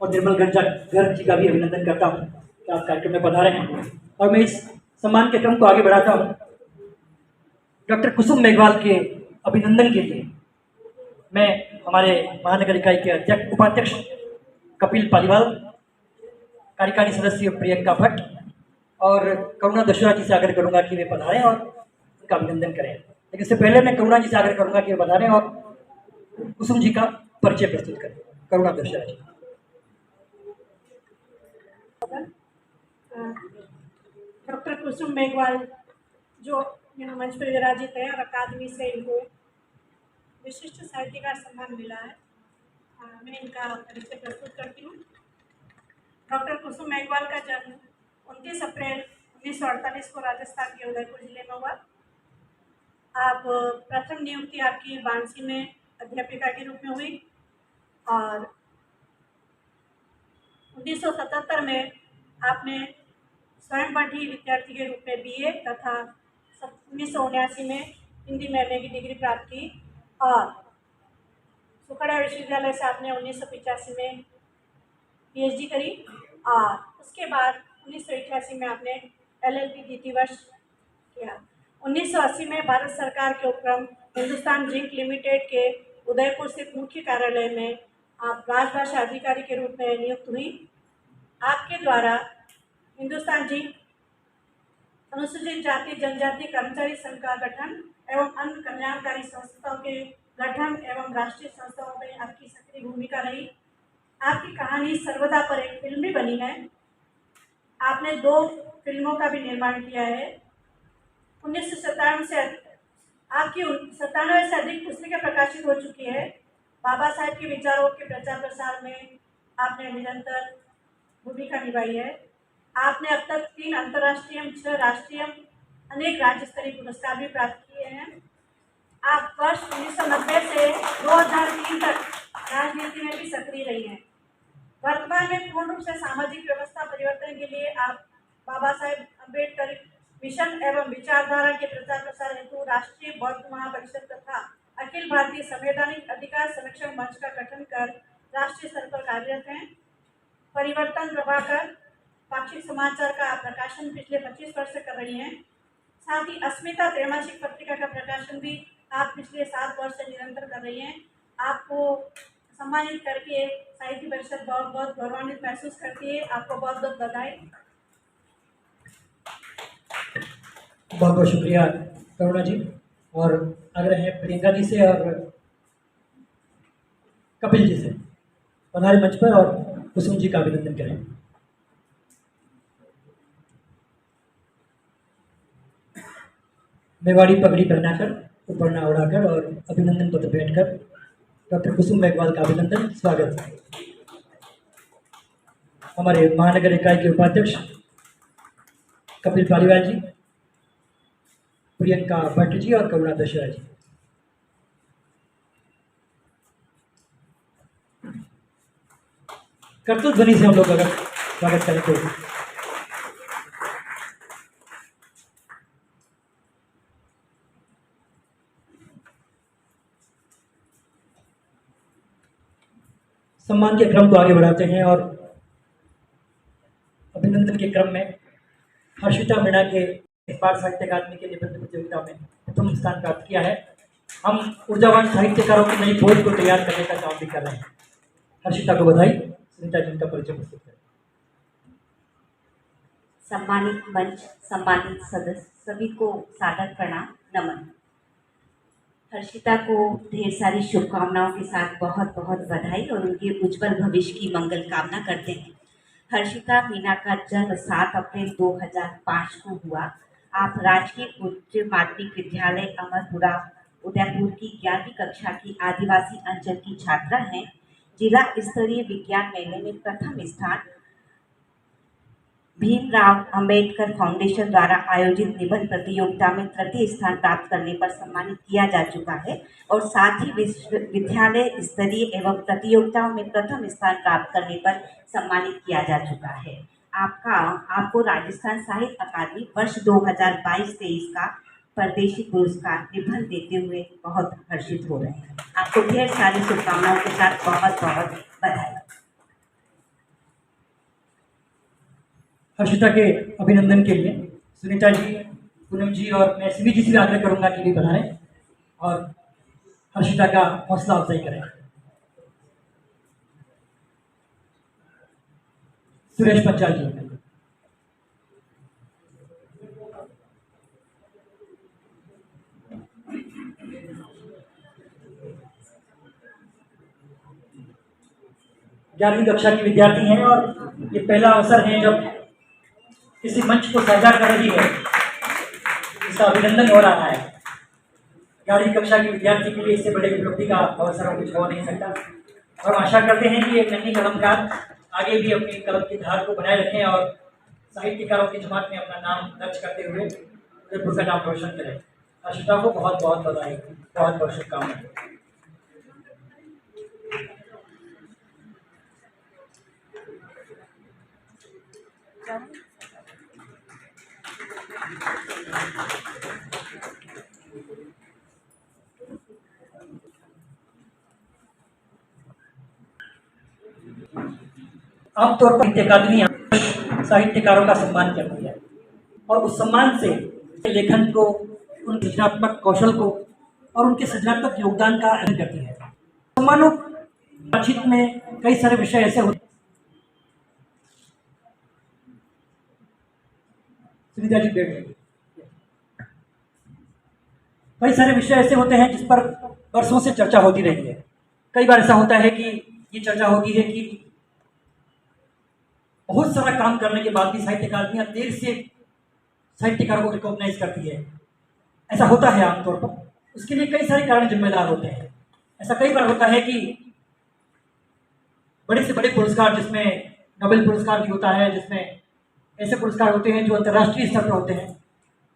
और निर्मल गर्ग जी का भी अभिनंदन करता हूँ कि आप कार्यक्रम में पधारे हैं। और मैं इस सम्मान के क्रम को आगे बढ़ाता हूँ। डॉक्टर कुसुम मेघवाल के अभिनंदन के लिए मैं हमारे महानगर इकाई के उपाध्यक्ष कपिल पालीवाल, कार्यकारिणी सदस्य प्रियंका भट्ट और करुणा दशरा जी से आग्रह करूंगा कि वे पधारें और उनका अभिनंदन करें। लेकिन इससे पहले मैं करुणा जी से आग्रह करूंगा कि वे पधारें और कुसुम जी का परिचय प्रस्तुत करें। करुणा दशरा जी। डॉक्टर कुसुम मेघवाल जो यहाँ मंच पर विराजित है और अकादमी से इनको विशिष्ट साहित्यकार सम्मान मिला है, मैं इनका परिचय प्रस्तुत करती हूँ। डॉक्टर कुसुम मेघवाल का जन्म 29 अप्रैल 1948 को राजस्थान के उदयपुर जिले में हुआ। आप प्रथम नियुक्ति आपकी बांसी में अध्यापिका के रूप में हुई और 1977 में आपने स्वयं पाठी विद्यार्थी के रूप में BA तथा 1979 में हिंदी में MA की डिग्री प्राप्त की और सुखड़ा विश्वविद्यालय से आपने 1985 में PhD करी और उसके बाद 1988 में आपने LLB द्वितीय वर्ष किया। 1980 में भारत सरकार के उपक्रम हिंदुस्तान जिंक लिमिटेड के उदयपुर स्थित मुख्य कार्यालय में आप राजभाषा अधिकारी के रूप में नियुक्त हुई। आपके द्वारा हिंदुस्तान जी अनुसूचित जाति जनजाति कर्मचारी संघ का गठन एवं अन्य कल्याणकारी संस्थाओं के गठन एवं राष्ट्रीय संस्थाओं में आपकी सक्रिय भूमिका रही। आपकी कहानी सर्वदा पर एक फिल्म भी बनी है। आपने 2 फिल्मों का भी निर्माण किया है। 1997 से आपकी 97 से अधिक पुस्तकें प्रकाशित हो चुकी है। बाबा साहेब के विचारों के प्रचार प्रसार में आपने निरंतर भूमिका निभाई है। आपने अब तक 3 अंतर्राष्ट्रीय 6 राष्ट्रीय अनेक राज्य स्तरीय पुरस्कार भी प्राप्त किए हैं। आप वर्ष 1990 से 2003 तक राजनीति में भी सक्रिय रही हैं। वर्तमान में पूर्ण रूप से सामाजिक व्यवस्था परिवर्तन के लिए आप बाबा साहेब अम्बेडकर मिशन एवं विचारधारा के प्रचार प्रसार हेतु राष्ट्रीय बौद्ध महापरिषद तथा अखिल भारतीय संवैधानिक अधिकार संरक्षण मंच का गठन कर राष्ट्रीय स्तर पर कार्यरत हैं। परिवर्तन प्रभाकर पाक्षिक समाचार का प्रकाशन पिछले 25 वर्ष से कर रही हैं। साथ ही अस्मिता त्रैमासिक पत्रिका का प्रकाशन भी आप पिछले 7 वर्ष से निरंतर कर रही हैं। आपको सम्मानित करके साहित्य परिषद बहुत बहुत गौरवान्वित महसूस करती है। आपको बहुत बहुत बधाई। बहुत बहुत शुक्रिया करुणा जी। और आग्रह है प्रियंका जी से और कपिल जी से पधारे मंच पर और कुसुम जी का अभिनंदन करें। मेवाड़ी पगड़ी पहनाकर उपरना उड़ाकर और अभिनंदन पत्र भेंटकर डॉक्टर कुसुम मेघवाल का अभिनंदन स्वागत। हमारे महानगर इकाई के उपाध्यक्ष कपिल पालीवाल जी, प्रियंका भट्ट जी और करुणा दशहरा जी। करतूत ध्वनि से हम लोग अगर स्वागत करें तो सम्मान के क्रम को आगे बढ़ाते हैं और अभिनंदन के क्रम में हर्षिता मीणा के बाल साहित्य अकादमी के निबंध प्रतियोगिता में प्रथम स्थान प्राप्त किया है। हम ऊर्जावान साहित्यकारों की नई खोज को तैयार करने का काम भी कर रहे हैं। हर्षिता को बधाई। सुनीता जी का परिचय प्रस्तुत करें। सम्मानित मंच, सम्मानित सदस्य, सभी को सादर प्रणाम, नमन। हर्षिता को ढेर सारी शुभकामनाओं के साथ बहुत बहुत बधाई और उनके उज्जवल भविष्य की मंगल कामना करते हैं। हर्षिता मीणा का जन्म 7 अप्रैल 2005 को हुआ। आप राजकीय उच्च माध्यमिक विद्यालय अमरपुरा उदयपुर की 11वीं कक्षा की आदिवासी अंचल की छात्रा हैं। जिला स्तरीय विज्ञान मेले में प्रथम स्थान, भीमराव अंबेडकर फाउंडेशन द्वारा आयोजित निबंध प्रतियोगिता में तृतीय स्थान प्राप्त करने पर सम्मानित किया जा चुका है और साथ ही विश्वविद्यालय स्तरीय एवं प्रतियोगिताओं में प्रथम स्थान प्राप्त करने पर सम्मानित किया जा चुका है। आपको राजस्थान साहित्य अकादमी वर्ष 2022-23 का परदेशी पुरस्कार निबंध देते हुए बहुत हर्षित हो रहे हैं। आपको ढेर सारी शुभकामनाओं के साथ बहुत बहुत बधाई। हर्षिता के अभिनंदन के लिए सुनीता जी, पूनम जी और मैं सीबी जी से आग्रह करूंगा कि भी बनाएं और हर्षिता का हौसला अफजाई करें। सुरेश पंचाल जी। ग्यारहवीं कक्षा की विद्यार्थी हैं और ये पहला अवसर है जब किसी मंच को साझा कर रही है, इसका अभिनंदन हो रहा है। 11वीं कक्षा की विद्यार्थी के लिए इससे बड़े उपलब्धि का अवसर कुछ हो नहीं सकता और आशा करते हैं कि एक नन्ही कलमकार आगे भी अपनी कलम की धार को बनाए रखें और साहित्यकारों की जमात में अपना नाम दर्ज करते हुए उदयपुर का नाम रोशन करें। हर्षिता को बहुत बहुत बधाई, बहुत बहुत शुभकामनाएं। आमतौर पर साहित्य अकादमी साहित्यकारों का सम्मान करती है और उस सम्मान से लेखन को, उन सृजनात्मक कौशल को और उनके सृजनात्मक योगदान का अध्ययन करती है। सम्मानों बातचीत में कई सारे विषय ऐसे होते सुविधा जी बैठ जाइए। कई सारे विषय ऐसे होते हैं जिस पर वर्षों से चर्चा होती रही है। कई बार ऐसा होता है कि ये चर्चा होती है कि बहुत सारा काम करने के बाद भी साहित्य अकादमियां देर से साहित्यकारों को रिकॉग्नाइज करती है। ऐसा होता है आमतौर पर, उसके लिए कई सारे कारण जिम्मेदार होते हैं। ऐसा कई बार होता है कि बड़े से बड़े पुरस्कार, जिसमें नोबेल पुरस्कार भी होता है, जिसमें ऐसे पुरस्कार होते हैं जो अंतर्राष्ट्रीय स्तर पर होते हैं,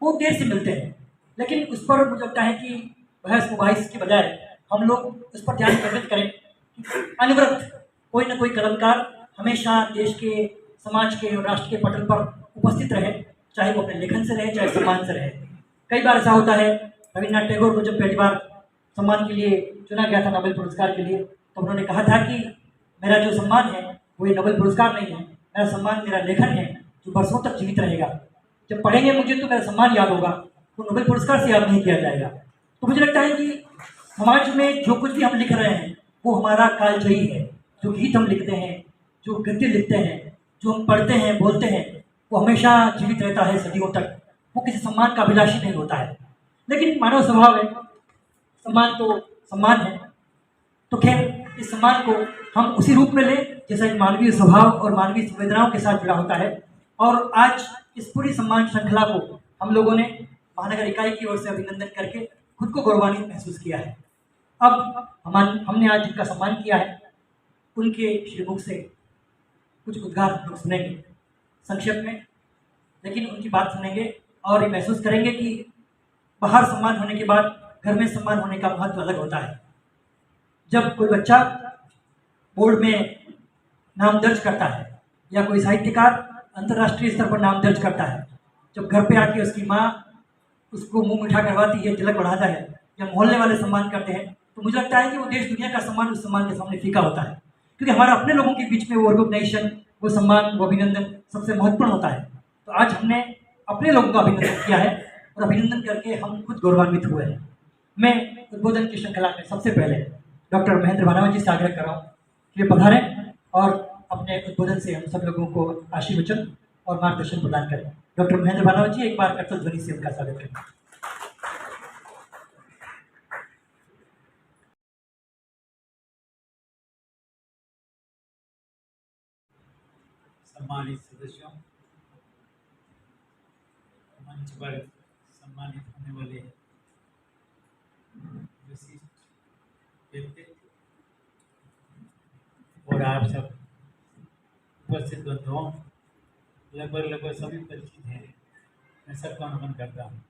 वो देर से मिलते हैं। लेकिन उस पर मुझे लगता है कि बहस मुबाहिस के बजाय हम लोग उस पर ध्यान केंद्रित करें कि अनवरत कोई न कोई कलमकार हमेशा देश के, समाज के और राष्ट्र के पटल पर उपस्थित रहे, चाहे वो अपने लेखन से रहे, चाहे सम्मान से रहे। कई बार ऐसा होता है, रविन्द्रनाथ टैगोर को जब पहली बार सम्मान के लिए चुना गया था, नोबेल पुरस्कार के लिए, तो उन्होंने कहा था कि मेरा जो सम्मान है वो ये नोबेल पुरस्कार नहीं है, मेरा सम्मान मेरा लेखन है जो वर्षों तक जीवित रहेगा। जब पढ़ेंगे मुझे तो मेरा सम्मान याद होगा, वो नोबेल पुरस्कार से याद नहीं किया जाएगा। तो मुझे लगता है कि समाज में जो कुछ भी हम लिख रहे हैं वो हमारा कालजयी है। जो गीत हम लिखते हैं, जो गद्य लिखते हैं, जो हम पढ़ते हैं, बोलते हैं, वो हमेशा जीवित रहता है सदियों तक। वो किसी सम्मान का अभिलाषी नहीं होता है। लेकिन मानव स्वभाव है, सम्मान तो सम्मान है। तो खैर, इस सम्मान को हम उसी रूप में लें जैसा एक मानवीय स्वभाव और मानवीय संवेदनाओं के साथ जुड़ा होता है। और आज इस पूरी सम्मान श्रृंखला को हम लोगों ने महानगर इकाई की ओर से अभिनंदन करके खुद को गौरवान्वित महसूस किया है। अब हमने आज जिनका सम्मान किया है उनके श्रीमुख से कुछ उद्गार हम लोग सुनेंगे संक्षेप में, लेकिन उनकी बात सुनेंगे और ये महसूस करेंगे कि बाहर सम्मान होने के बाद घर में सम्मान होने का महत्व अलग होता है। जब कोई बच्चा बोर्ड में नाम दर्ज करता है या कोई साहित्यकार अंतर्राष्ट्रीय स्तर पर नाम दर्ज करता है, जब घर पे आके उसकी माँ उसको मुंह मीठा करवाती है, तिलक बढ़ाता है, या मोहल्ले वाले सम्मान करते हैं, तो मुझे लगता है कि वो देश दुनिया का सम्मान उस सम्मान के सामने फीका होता है। क्योंकि हमारे अपने लोगों के बीच में वो रिकॉग्निशन, वो सम्मान, वो अभिनंदन सबसे महत्वपूर्ण होता है। तो आज हमने अपने लोगों का अभिनंदन किया है और अभिनंदन करके हम खुद गौरवान्वित हुए हैं। मैं उद्बोधन की श्रृंखला में सबसे पहले डॉक्टर महेंद्र भानावत जी से आग्रह कर रहा हूँ कि वे पधारें और अपने उद्बोधन से हम सब लोगों को आशीर्वचन और मार्गदर्शन प्रदान करें। डॉक्टर महेंद्र भानावत जी, एक बार करतल ध्वनि से उनका स्वागत करें। सम्मानित सदस्यों, मंच पर सम्मानित होने वाले विशिष्ट व्यक्तित्व और आप सब उपस्थित बंधुओं, लगभग सभी परिचित हैं, मैं सबका नमन करता हूँ।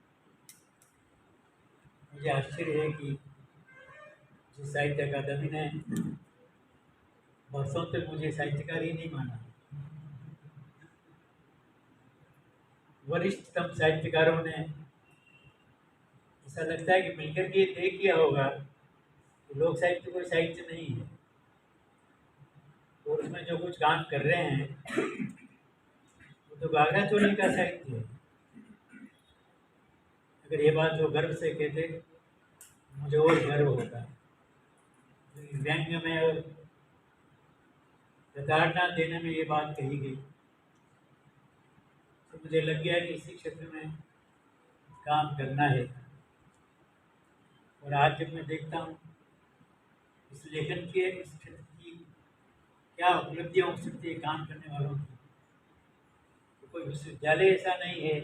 मुझे आश्चर्य है कि जो साहित्य अकादमी ने वर्षों तक मुझे साहित्यकार ही नहीं माना, वरिष्ठतम साहित्यकारों ने ऐसा लगता है कि मिलकर के तय किया होगा कि लोक साहित्य कोई साहित्य नहीं है और उसमें जो कुछ काम कर रहे हैं वो तो घाघरा चोली का साहित्य है। अगर ये बात वो गर्व से कहते मुझे और गर्व होता। व्यंग्य में और प्रताड़ना देने में ये बात कही गई तो मुझे लग गया कि इसी क्षेत्र में काम करना है। और आज जब मैं देखता हूँ इस लेखन के इस क्षेत्र की क्या उपलब्धियाँ हो सकती है काम करने वालों की, तो कोई विश्वविद्यालय ऐसा नहीं है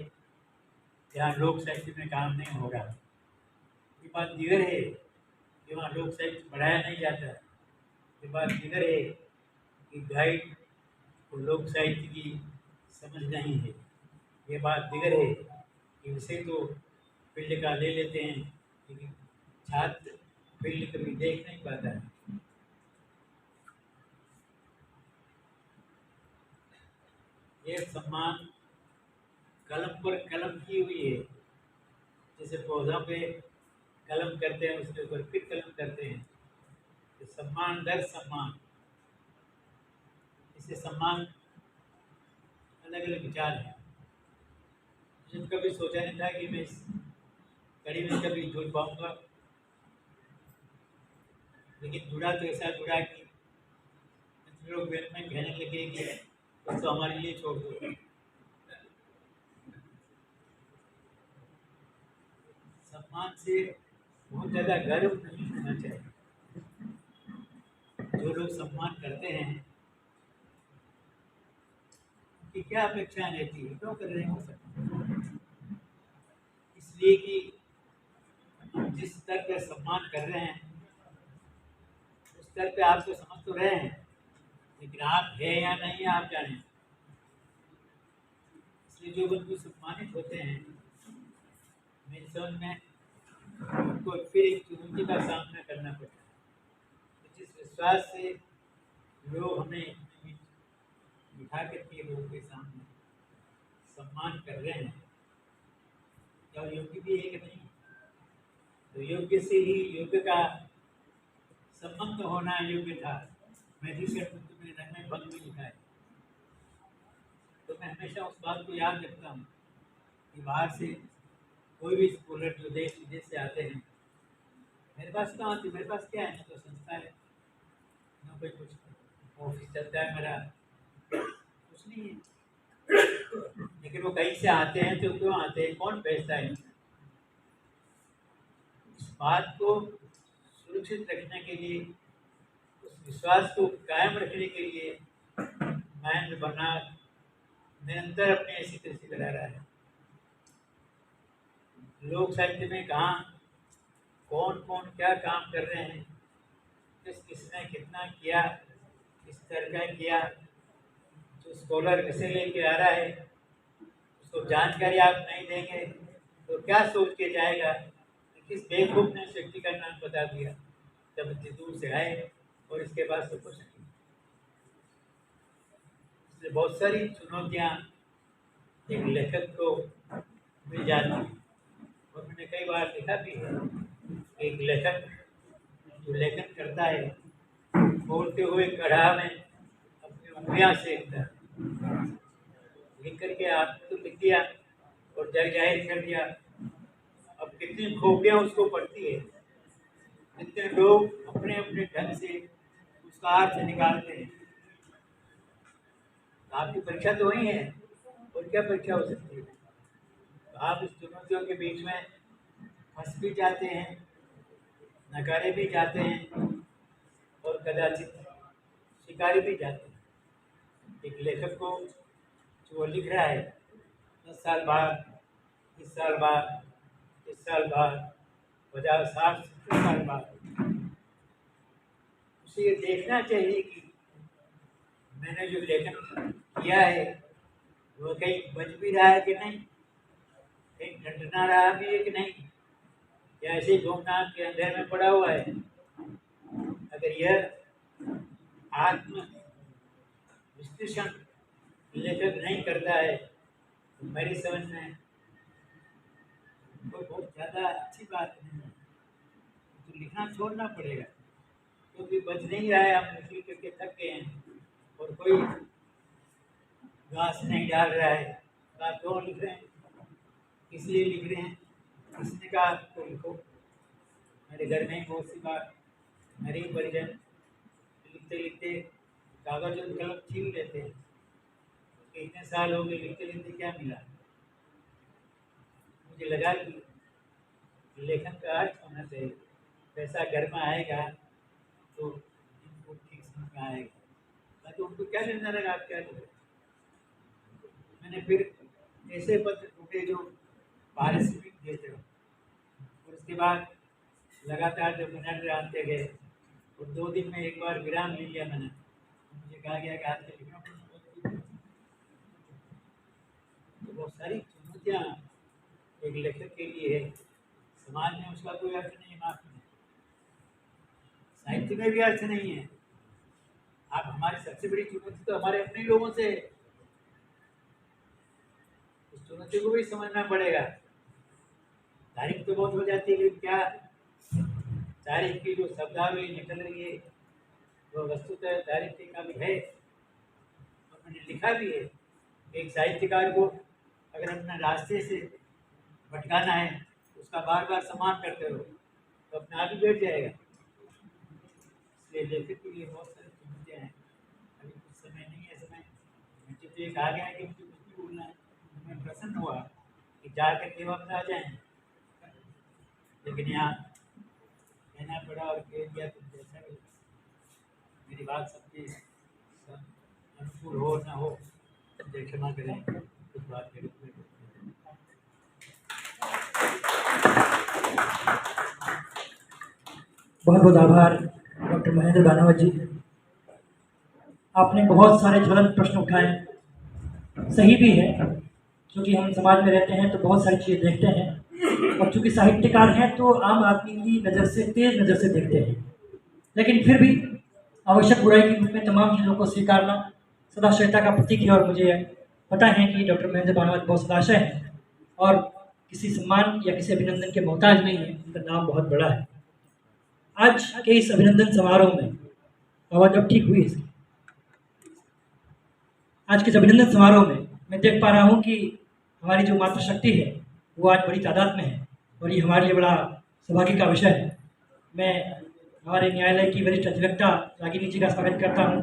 जहाँ लोक साहित्य में काम नहीं हो रहा। ये बात दीगर है कि वहाँ लोक साहित्य बढ़ाया नहीं जाता। ये बात दीगर है कि गाइड को लोक साहित्य की समझ नहीं है। ये बात दीगर है कि विषय तो फील्ड का ले लेते हैं लेकिन छात्र फील्ड कभी देख नहीं पाता है। ये सम्मान कलम पर कलम की हुई है, जैसे पौधा पे कलम करते हैं उसके ऊपर फिर कलम करते हैं, तो सम्मान दर सम्मान, इसे सम्मान अलग अलग विचार है। मुझे तो कभी सोचा नहीं था कि मैं इस कड़ी में कभी जुड़ पाऊंगा, लेकिन जुड़ा तो ऐसा जुड़ा कि लोग में कहने लगे कि तो हमारे लिए छोड़ दो। सम्मान से बहुत ज़्यादा गर्व नहीं होना चाहिए। जो लोग सम्मान करते हैं कि क्या अपेक्षाएं रहती है, क्यों कर रहे हैं वो सब? इसलिए कि हम जिस स्तर पर सम्मान कर रहे हैं उस स्तर पे आप तो समझ तो रहे हैं, लेकिन आप है या नहीं आप जाने। इसलिए जो बंधु सम्मानित होते हैं, मेरे समझ में उनको फिर एक चुनौती का सामना करना पड़ता है। जिस विश्वास से लोग हमें बिठा करके लोगों के सामने सम्मान कर रहे हैं, क्या योग्य भी है कि नहीं? तो योग्य से ही योग्य का संबंध होना योग्य था। मैथी में रंग भंग में लिखा है। तो मैं हमेशा उस बात को याद रखता हूँ कि बाहर से कोई भी स्कॉलर जो देश विदेश से आते हैं, मेरे पास कहाँ आती, मेरे पास क्या है, ना तो संस्था है, ना कोई कुछ ऑफिस चलता है मेरा, कुछ नहीं है। लेकिन वो कहीं से आते हैं तो क्यों आते हैं, कौन भेजता है? इस बात को सुरक्षित रखने के लिए, उस विश्वास को कायम रखने के लिए महेंद्र बर्नार्ड निरंतर अपने ऐसी तैसी करा रहा है। लोक साहित्य में कहाँ कौन कौन क्या काम कर रहे हैं, किसने कितना किया, किस तरह का किया, जो स्कॉलर किसे लेके आ रहा है उसको जानकारी आप नहीं देंगे तो क्या सोच के जाएगा कि किस बेवकूफ ने उस व्यक्ति का नाम बता दिया जब इतनी दूर से आए और इसके पास तो कुछ नहीं। इसलिए बहुत सारी चुनौतियाँ एक लेखक को मिल जाती हैं। और मैंने कई बार लिखा भी है, एक लेखक जो लेखन करता है बोलते हुए कढ़ा में अपनी उंगलियां सेकता है। लिख करके आपने तो लिख दिया और जग जाहिर कर दिया, अब कितनी खोपड़ियाँ उसको पड़ती है, कितने लोग अपने अपने ढंग से उसका अर्थ निकालते हैं। आपकी परीक्षा तो वही है, और क्या परीक्षा हो सकती है? तो आप इस चुनौतियों के बीच में फंस भी जाते हैं, नकारे भी जाते हैं और कदाचित शिकारी भी जाते हैं। एक लेखक को जो वो लिख रहा है 10 साल बाद, 20 साल बाद, 30 साल बाद, 50, 60, 70 साल बाद, उसे ये देखना चाहिए कि मैंने जो लेखन किया है वो कहीं बच भी रहा है कि नहीं, कहीं टंटना रहा भी है कि नहीं, या ऐसे ही घूमनाम के अंधेरे में पड़ा हुआ है। अगर यह आत्म विश्लेषण लेखक नहीं करता है तो मेरी समझ में कोई बहुत ज़्यादा अच्छी बात नहीं है। तो लिखना छोड़ना पड़ेगा, क्योंकि बच नहीं रहा है, हम लिख करके थक गए हैं और कोई घास नहीं डाल रहा है। तो आप क्यों लिख रहे हैं, इसलिए लिख रहे हैं, किसने कहा तो लिखो। मेरे घर में बहुत सी बार मेरे ही परिजन लिखते लिखते कागज और कलम छीन लेते हैं कि इतने साल हो गए लिखते लिखते क्या मिला। मुझे लगा कि लेखन का अर्थ होना चाहिए, पैसा घर में आएगा तो इनको ठीक समझ में आएगा, तो उनको क्या लेना लगा आप क्या लिखे। मैंने फिर ऐसे पत्र टूटे जो पारिश्रमिक देते हो, और उसके बाद लगातार जब मिनट आते गए और 2 दिन में एक बार विराम ले लिया मैंने, मुझे कहा गया कि आपसे लिखना पड़ेगा। तो बहुत सारी चुनौतियाँ एक लेखक के लिए है, समाज में उसका कोई अर्थ नहीं, माफ नहीं, साहित्य में भी अर्थ नहीं है। आप हमारी सबसे बड़ी चुनौती तो हमारे अपने लोगों से है, उस चुनौती को भी समझना पड़ेगा। तारीफ तो बहुत हो जाती है, लेकिन क्या तारीफ की जो शब्दावली निकल रही है वो वस्तुतः तारीफ के काबिल है। और मैंने लिखा भी है, एक साहित्यकार को अगर अपना रास्ते से भटकाना है उसका बार बार सम्मान करते रहो तो अपने आप ही बैठ जाएगा। इसलिए लेखक के लिए बहुत सारी चुनौतियाँ हैं। अभी कुछ समय नहीं है, समय मुझे तो एक आ गया है कि मुझे कुछ भी बोलना है। मैं प्रसन्न हुआ कि जा कर के वक्त आ जाएँ। लेकिन यहाँ कहना पड़ा और कह दिया तो जैसा भी मेरी बात सबके अनुकूल हो ना हो मुझे क्षमा करें कुछ बात के रूप में। बहुत बहुत आभार डॉक्टर महेंद्र भानावत जी। आपने बहुत सारे ज्वलंत प्रश्न उठाए, सही भी है क्योंकि हम समाज में रहते हैं तो बहुत सारी चीज़ें देखते हैं और चूँकि साहित्यकार हैं तो आम आदमी की नज़र से, तेज नज़र से देखते हैं, लेकिन फिर भी आवश्यक बुराई के रूप में तमाम चीज़ों को स्वीकारना सदाशयता का प्रतीक है। और मुझे पता है कि डॉक्टर महेंद्र भानावत बहुत सदाशय हैं और किसी सम्मान या किसी अभिनंदन के मोहताज नहीं है, उनका नाम बहुत बड़ा है। आज के इस अभिनंदन समारोह में आवाज़ अब ठीक हुई इसकी। आज के इस अभिनंदन समारोह में मैं देख पा रहा हूँ कि हमारी जो मातृशक्ति है वो आज बड़ी तादाद में है और ये हमारे लिए बड़ा सौभाग्य का विषय है। मैं हमारे न्यायालय की वरिष्ठ अधिवक्ता रागिनी जी का स्वागत करता हूँ,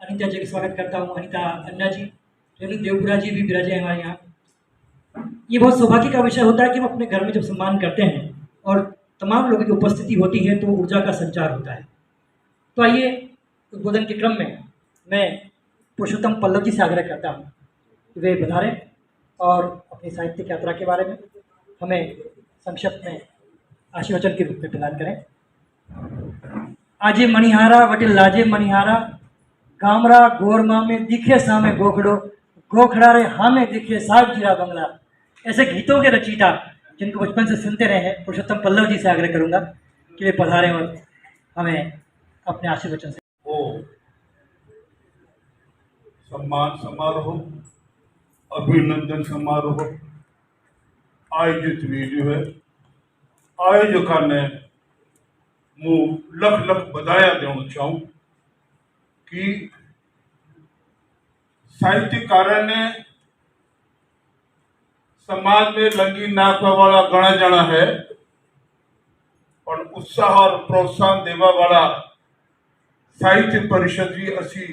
अनिता जी का स्वागत करता हूँ, अनिता अन्ना जी, रेणु देवपुरा जी भी विराजे हैं हमारे यहाँ। ये बहुत सौभाग्य का विषय होता है कि हम अपने घर में जब सम्मान करते हैं और तमाम लोगों की उपस्थिति होती है तो ऊर्जा का संचार होता है। तो आइए उद्बोधन के क्रम में मैं पुरुषोत्तम पल्लव जी से आग्रह करता हूँ कि वे बधारें और अपनी साहित्यिक यात्रा के बारे में हमें संक्षिप्त में आशीर्वचन के रूप में प्रदान करें। आजे मणिहारा वटे लाजे मणिहारा, गामरा गोरमा में दिखे सामे गोखड़ो, गोखड़ा रे हामे दिखे साग जीरा बंगला। ऐसे गीतों के रचयिता जिनको बचपन से सुनते रहे हैं, पुरुषोत्तम पल्लव जी से आग्रह करूंगा कि वे पधारें और हमें अपने आशीर्वचन से सम्मान समारोह, अभिनंदन समारोह आयोजित वीडियो है। आयोजका ने मु लख लख बधाया देना चाहूँ कि साहित्यकार ने समाज में लंगी नाखवा वाला घना जना है और उत्साह और प्रोत्साहन देवा वाला साहित्य परिषद भी असी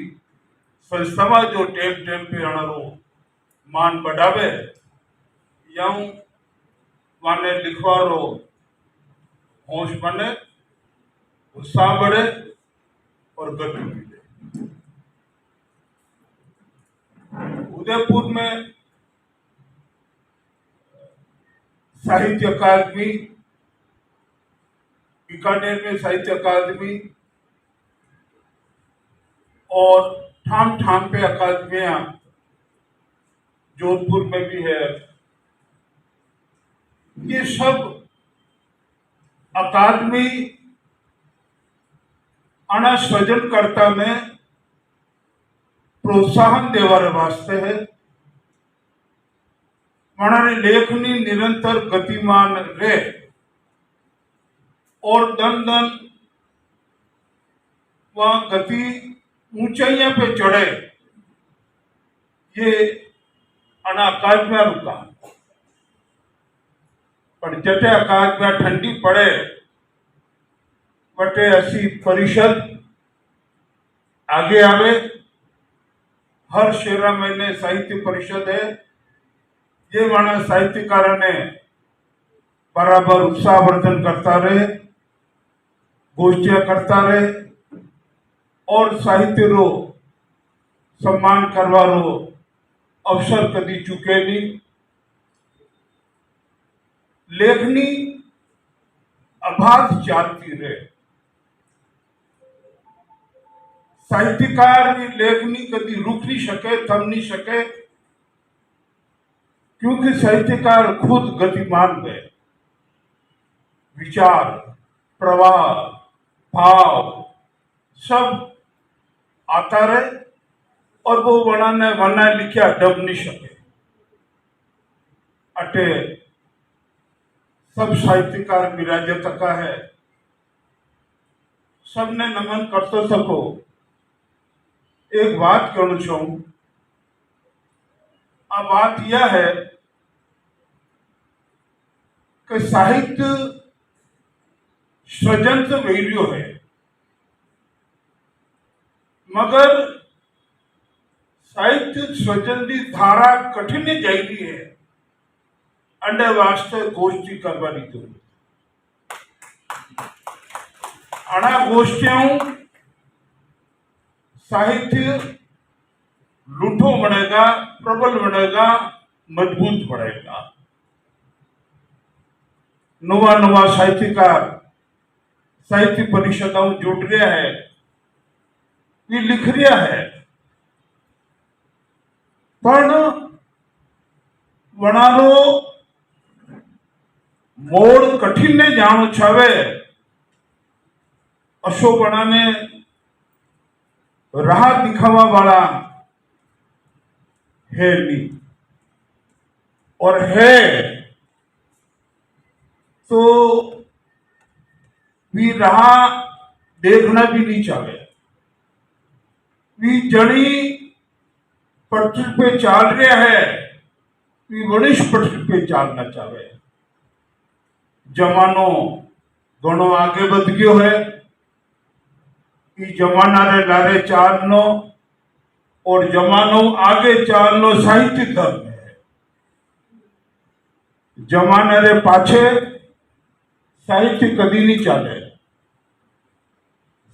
संस्थावा जो टेम टेम पे आनारो मान बढ़ावे यूं माने लिखवारो होश बने, उत्साह बढ़े और गति मिले। उदयपुर में साहित्य अकादमी, बीकानेर में साहित्य अकादमी और ठाम ठाम पे अकादमियां जोधपुर में भी है। ये सब अकादमी अना सृजनकर्ता में प्रोत्साहन देवारे वास्ते है। मनाने लेखनी निरंतर गतिमान रहे और दन दन वह गति ऊंचाइयां पे चढ़े, ये अनाकादमिया रुका। पर जटे अकादमिया ठंडी पड़े बटे ऐसी परिषद आगे आवे। हर 16 महीने साहित्य परिषद है। ये माना साहित्यकार ने बराबर उत्साहवर्धन करता रहे, गोष्ठियां करता रहे और साहित्य रो सम्मान करवारो अवसर कदी चुके नहीं। लेखनी अबाध चालती रहे। साहित्यकार की लेखनी कदी रुक नहीं सके, थम नहीं सके, क्योंकि साहित्यकार खुद गतिमान है। विचार, प्रवाह, भाव सब आता रहे और वो वना लिखा डब नहीं सके। अटे सब साहित्यकार विराजे तका है। सबने नमन करते सको। एक बात कहना चाहूं, आ बात यह है कि साहित्य सृजन से वैल्यू है, मगर साहित्य सृजन की धारा कठिन जाएगी है। अंडे वास्ते गोष्ठी करवानी जरूरत। आना गोष्ठियों साहित्य लूठो बनेगा, प्रबल बनेगा, मजबूत बनेगा। नवा नवा साहित्यकार साहित्य परिषदों जुट रहा है, ये लिख रहा है, पण वनारो मोड़ कठिन ने जानो छावे अशो बनाने राह दिखावा वाला है नहीं, और है तो भी राह देखना भी नहीं चाहे, भी जड़ी पटरी पे चाल रहा है, भी वनिश पटरी पे चालना चाहे। जमानो घणो आगे बढ़ गयो है, ई जमाना रे लारे चालनो और जमानो आगे चालनो साहित्य धर्म है। जमाना रे पाछे साहित्य कदी नहीं चाले।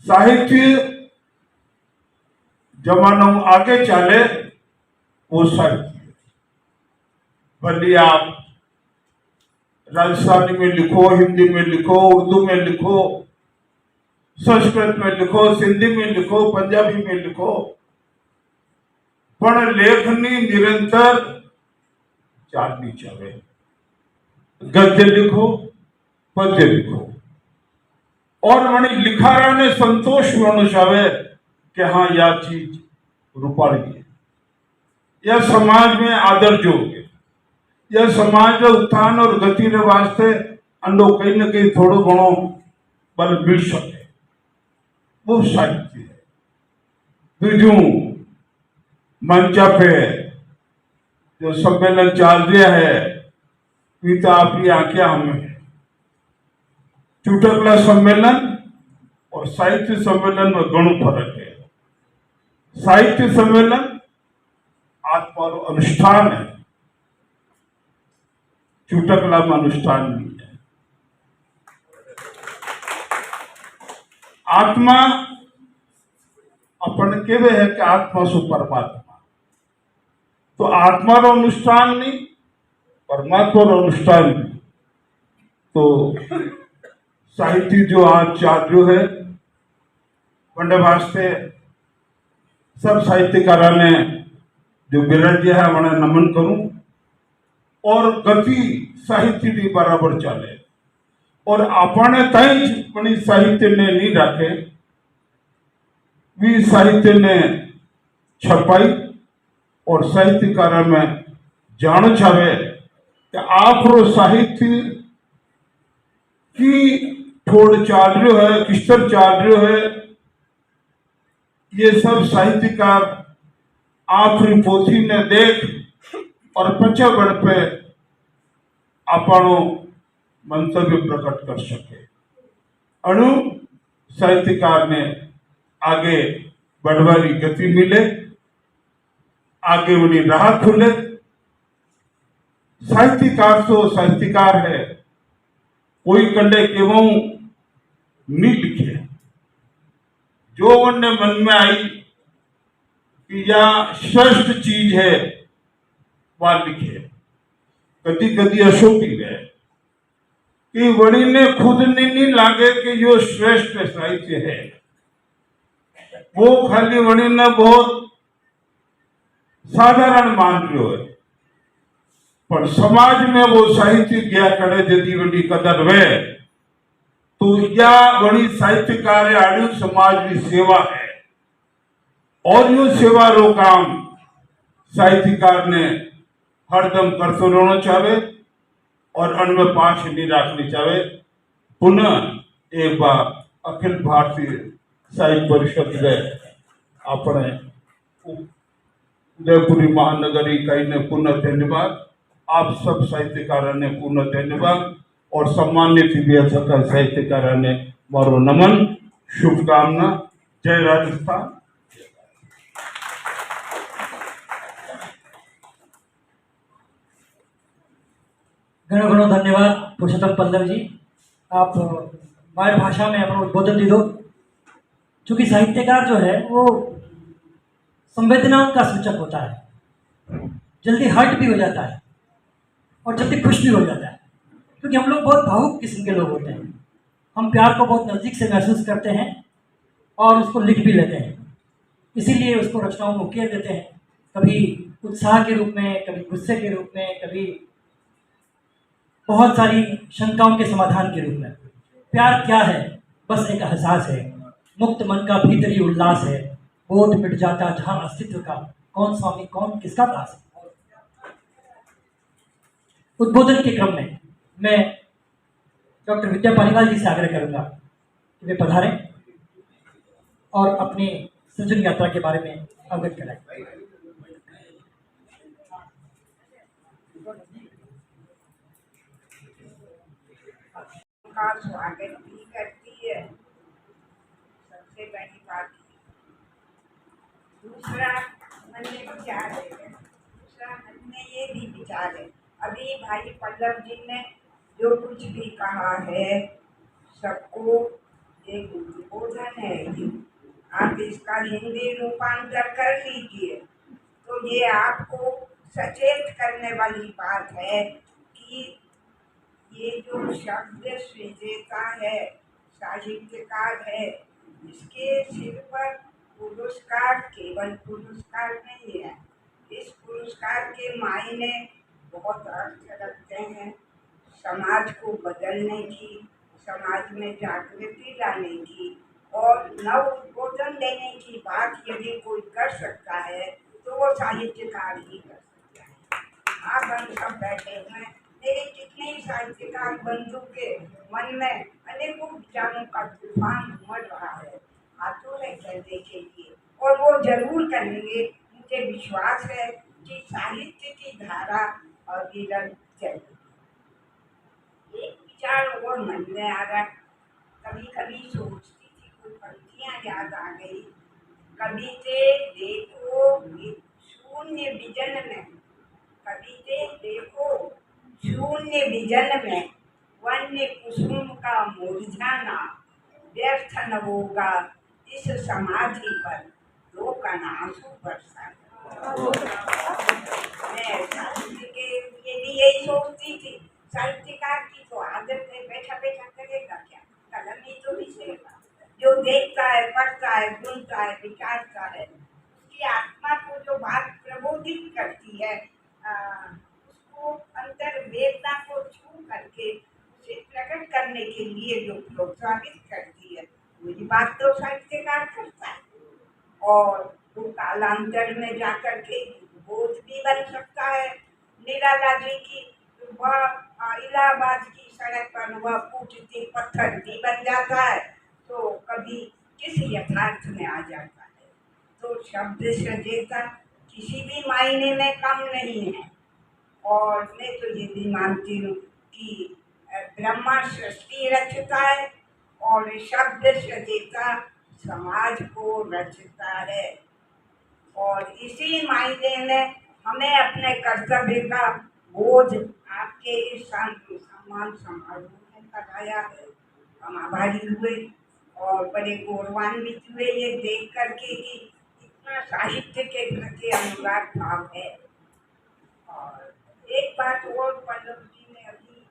साहित्य जमानो आगे चाले वो साहित्य। भले आप राजस्थानी में लिखो, हिंदी में लिखो, उर्दू में लिखो, संस्कृत में लिखो, सिंधी में लिखो, पंजाबी में लिखो, पण लेखनी निरंतर चालनी चाहिए। गद्य लिखो, पद्य लिखो, और मणि लिखारा ने संतोष होना चाहिए कि हाँ यह चीज रूपाली है, यह समाज में आदर जोग है, यह समाज के उत्थान और गति के वास्ते अंडो कहीं न कहीं थोड़ो घणो बल मिल सके, वो साहित्य है। दूजू मंचा पे जो सम्मेलन चल रहा है, ये तो आपकी आंखें हमें चुटकला सम्मेलन और साहित्य सम्मेलन में घणो फर्क है। साहित्य सम्मेलन आत्मा रो अनुष्ठान है, चुटकला में अनुष्ठान नहीं है। आत्मा अपन केवे है कि आत्मा सु परमात्मा, तो आत्मा रो अनुष्ठान नहीं, परमात्मा रो अनुष्ठान नहीं। तो साहित्य जो आज चालू है, वंडे वास्ते सब साहित्यकारों ने जो बिरड है उन्हें नमन करूं, और गति साहित्य भी बराबर चले, और अपने तई पण साहित्य ने नहीं रखे, भी साहित्य ने छपाई और साहित्यकारों में जान चाहे कि आप रो साहित्य की थोड़ चाल रही है, किस तरह चाल रही है, ये सब साहित्यकार आखिरी पोथी ने देख और पचे बड़ पे अपनो मंतव्य प्रकट कर सके। अणु साहित्यकार ने आगे बढ़वारी गति मिले, आगे उन्हें राह खुले। साहित्यकार तो साहित्यकार है, कोई कंडे केवं नहीं लिखे, जो उनने मन में आई कि यह श्रेष्ठ चीज है वह लिखे। कदी कदी अशोकी गए कि वणी ने खुद ने नहीं लागे कि यो श्रेष्ठ साहित्य है, वो खाली वणी ने बहुत साधारण मान रहे हो, पर समाज में वो साहित्य क्या करे यदि वणी कदर वे, तो या वणी साहित्यकार आड़ू समाज की सेवा है, और यो सेवा रो काम साहित्यकार ने हरदम करते रहना चाहे और अन्न पाछ नहीं रखनी चाहे। पुनः एक बार अखिल भारतीय साहित्य परिषद ने अपने उदयपुरी महानगरी इकाई ने पुनः धन्यवाद, आप सब साहित्यकारों ने पुनः धन्यवाद, और सम्मानित साहित्यकारों ने मारो नमन, शुभकामना। जय राजस्थान। घणो घणो धन्यवाद पुरुषोत्तम पल्लव जी। आप बाहर भाषा में अपना उद्बोधन दे दो। चूँकि साहित्यकार जो है वो संवेदनाओं का सूचक होता है, जल्दी हर्ट भी हो जाता है और जल्दी खुश भी हो जाता है, क्योंकि हम लोग बहुत भावुक किस्म के लोग होते हैं। हम प्यार को बहुत नज़दीक से महसूस करते हैं और उसको लिख भी लेते हैं, इसीलिए उसको रचनाओं में उकेर देते हैं, कभी उत्साह के रूप में, कभी गुस्से के रूप में, कभी बहुत सारी शंकाओं के समाधान के रूप में। प्यार क्या है? बस एक एहसास है, मुक्त मन का भीतरी उल्लास है, बोध मिट जाता जहां अस्तित्व का, कौन स्वामी कौन किसका दास है। उद्बोधन के क्रम में मैं डॉक्टर विद्या पालीवाल जी से आग्रह करूंगा कि वे पधारें और अपनी सृजन यात्रा के बारे में अवगत कराएं। का स्वागत भी करती है, सबसे पहली बात। दूसरा मन में विचार है, दूसरा मन में ये भी विचार है, अभी भाई पल्लव जी ने जो कुछ भी कहा है सबको एक उद्बोधन है। आप इसका हिंदी रूपांतर कर लीजिए तो ये आपको सचेत करने वाली बात है कि ये जो शब्द सृजता है, साहित्यकार है, इसके सिर पर पुरस्कार केवल पुरस्कार नहीं है। इस पुरस्कार के मायने बहुत अर्थ रखते हैं, समाज को बदलने की, समाज में जागृति लाने की और नव उद्बोधन देने की बात यदि कोई कर सकता है तो वो साहित्यकार ही कर सकता है। आप हम सब बैठे हुए, मेरे जितने साहित्यकार बंधु के मन में अनेकों विचारों का तूफान उमड़ रहा है, आतुर है करने के लिए, और वो जरूर करेंगे। मुझे विश्वास है कि साहित्य की धारा और निरंतर चलेगी। एक विचार और मन में आ रहा, कभी कभी सोचती थी, कुछ पंक्तियां याद आ गई। कविते देखो शून्य विजन में, कविते देखो शून्य विजन में, वन्य कुसुम का मुरझाना, व्यर्थ न होगा इस समाधि पर लोकन आंसू बरसा। मैं साहित्य के लिए भी यही सोचती थी, साहित्यकार की तो आदत है बैठा बैठा करेगा क्या, कलम ही तो बिछेगा। जो देखता है, पढ़ता है, सुनता है, विचारता है, उसकी आत्मा को जो बात प्रबोधित करती है, उसको अंतर वेदना को छू करके उसे प्रकट करने के लिए जो प्रोत्साहित करती है, वही बात तो साहित्यकार करता है। और वो कालांतर में जाकर के बोझ भी बन सकता है। निराला जी की वह इलाहाबाद की सड़क पर वह कूटती पत्थर भी बन जाता है, तो कभी किस यथार्थ में आ जाता है। तो शब्द सजेता किसी भी मायने में कम नहीं है। और मैं तो ये भी मानती हूँ कि ब्रह्मा सृष्टि रचता है और शब्द सजेता समाज को रचता है। और इसी मायने में हमें अपने कर्तव्य का बोझ आपके इस सम्मान समारोह में कराया है। हम आभारी हुए और बड़े गौरवान्वित हुए ये देख करके कि इतना साहित्य के प्रति अनुराग भाव है। और एक बात और पल्लव जी ने अभी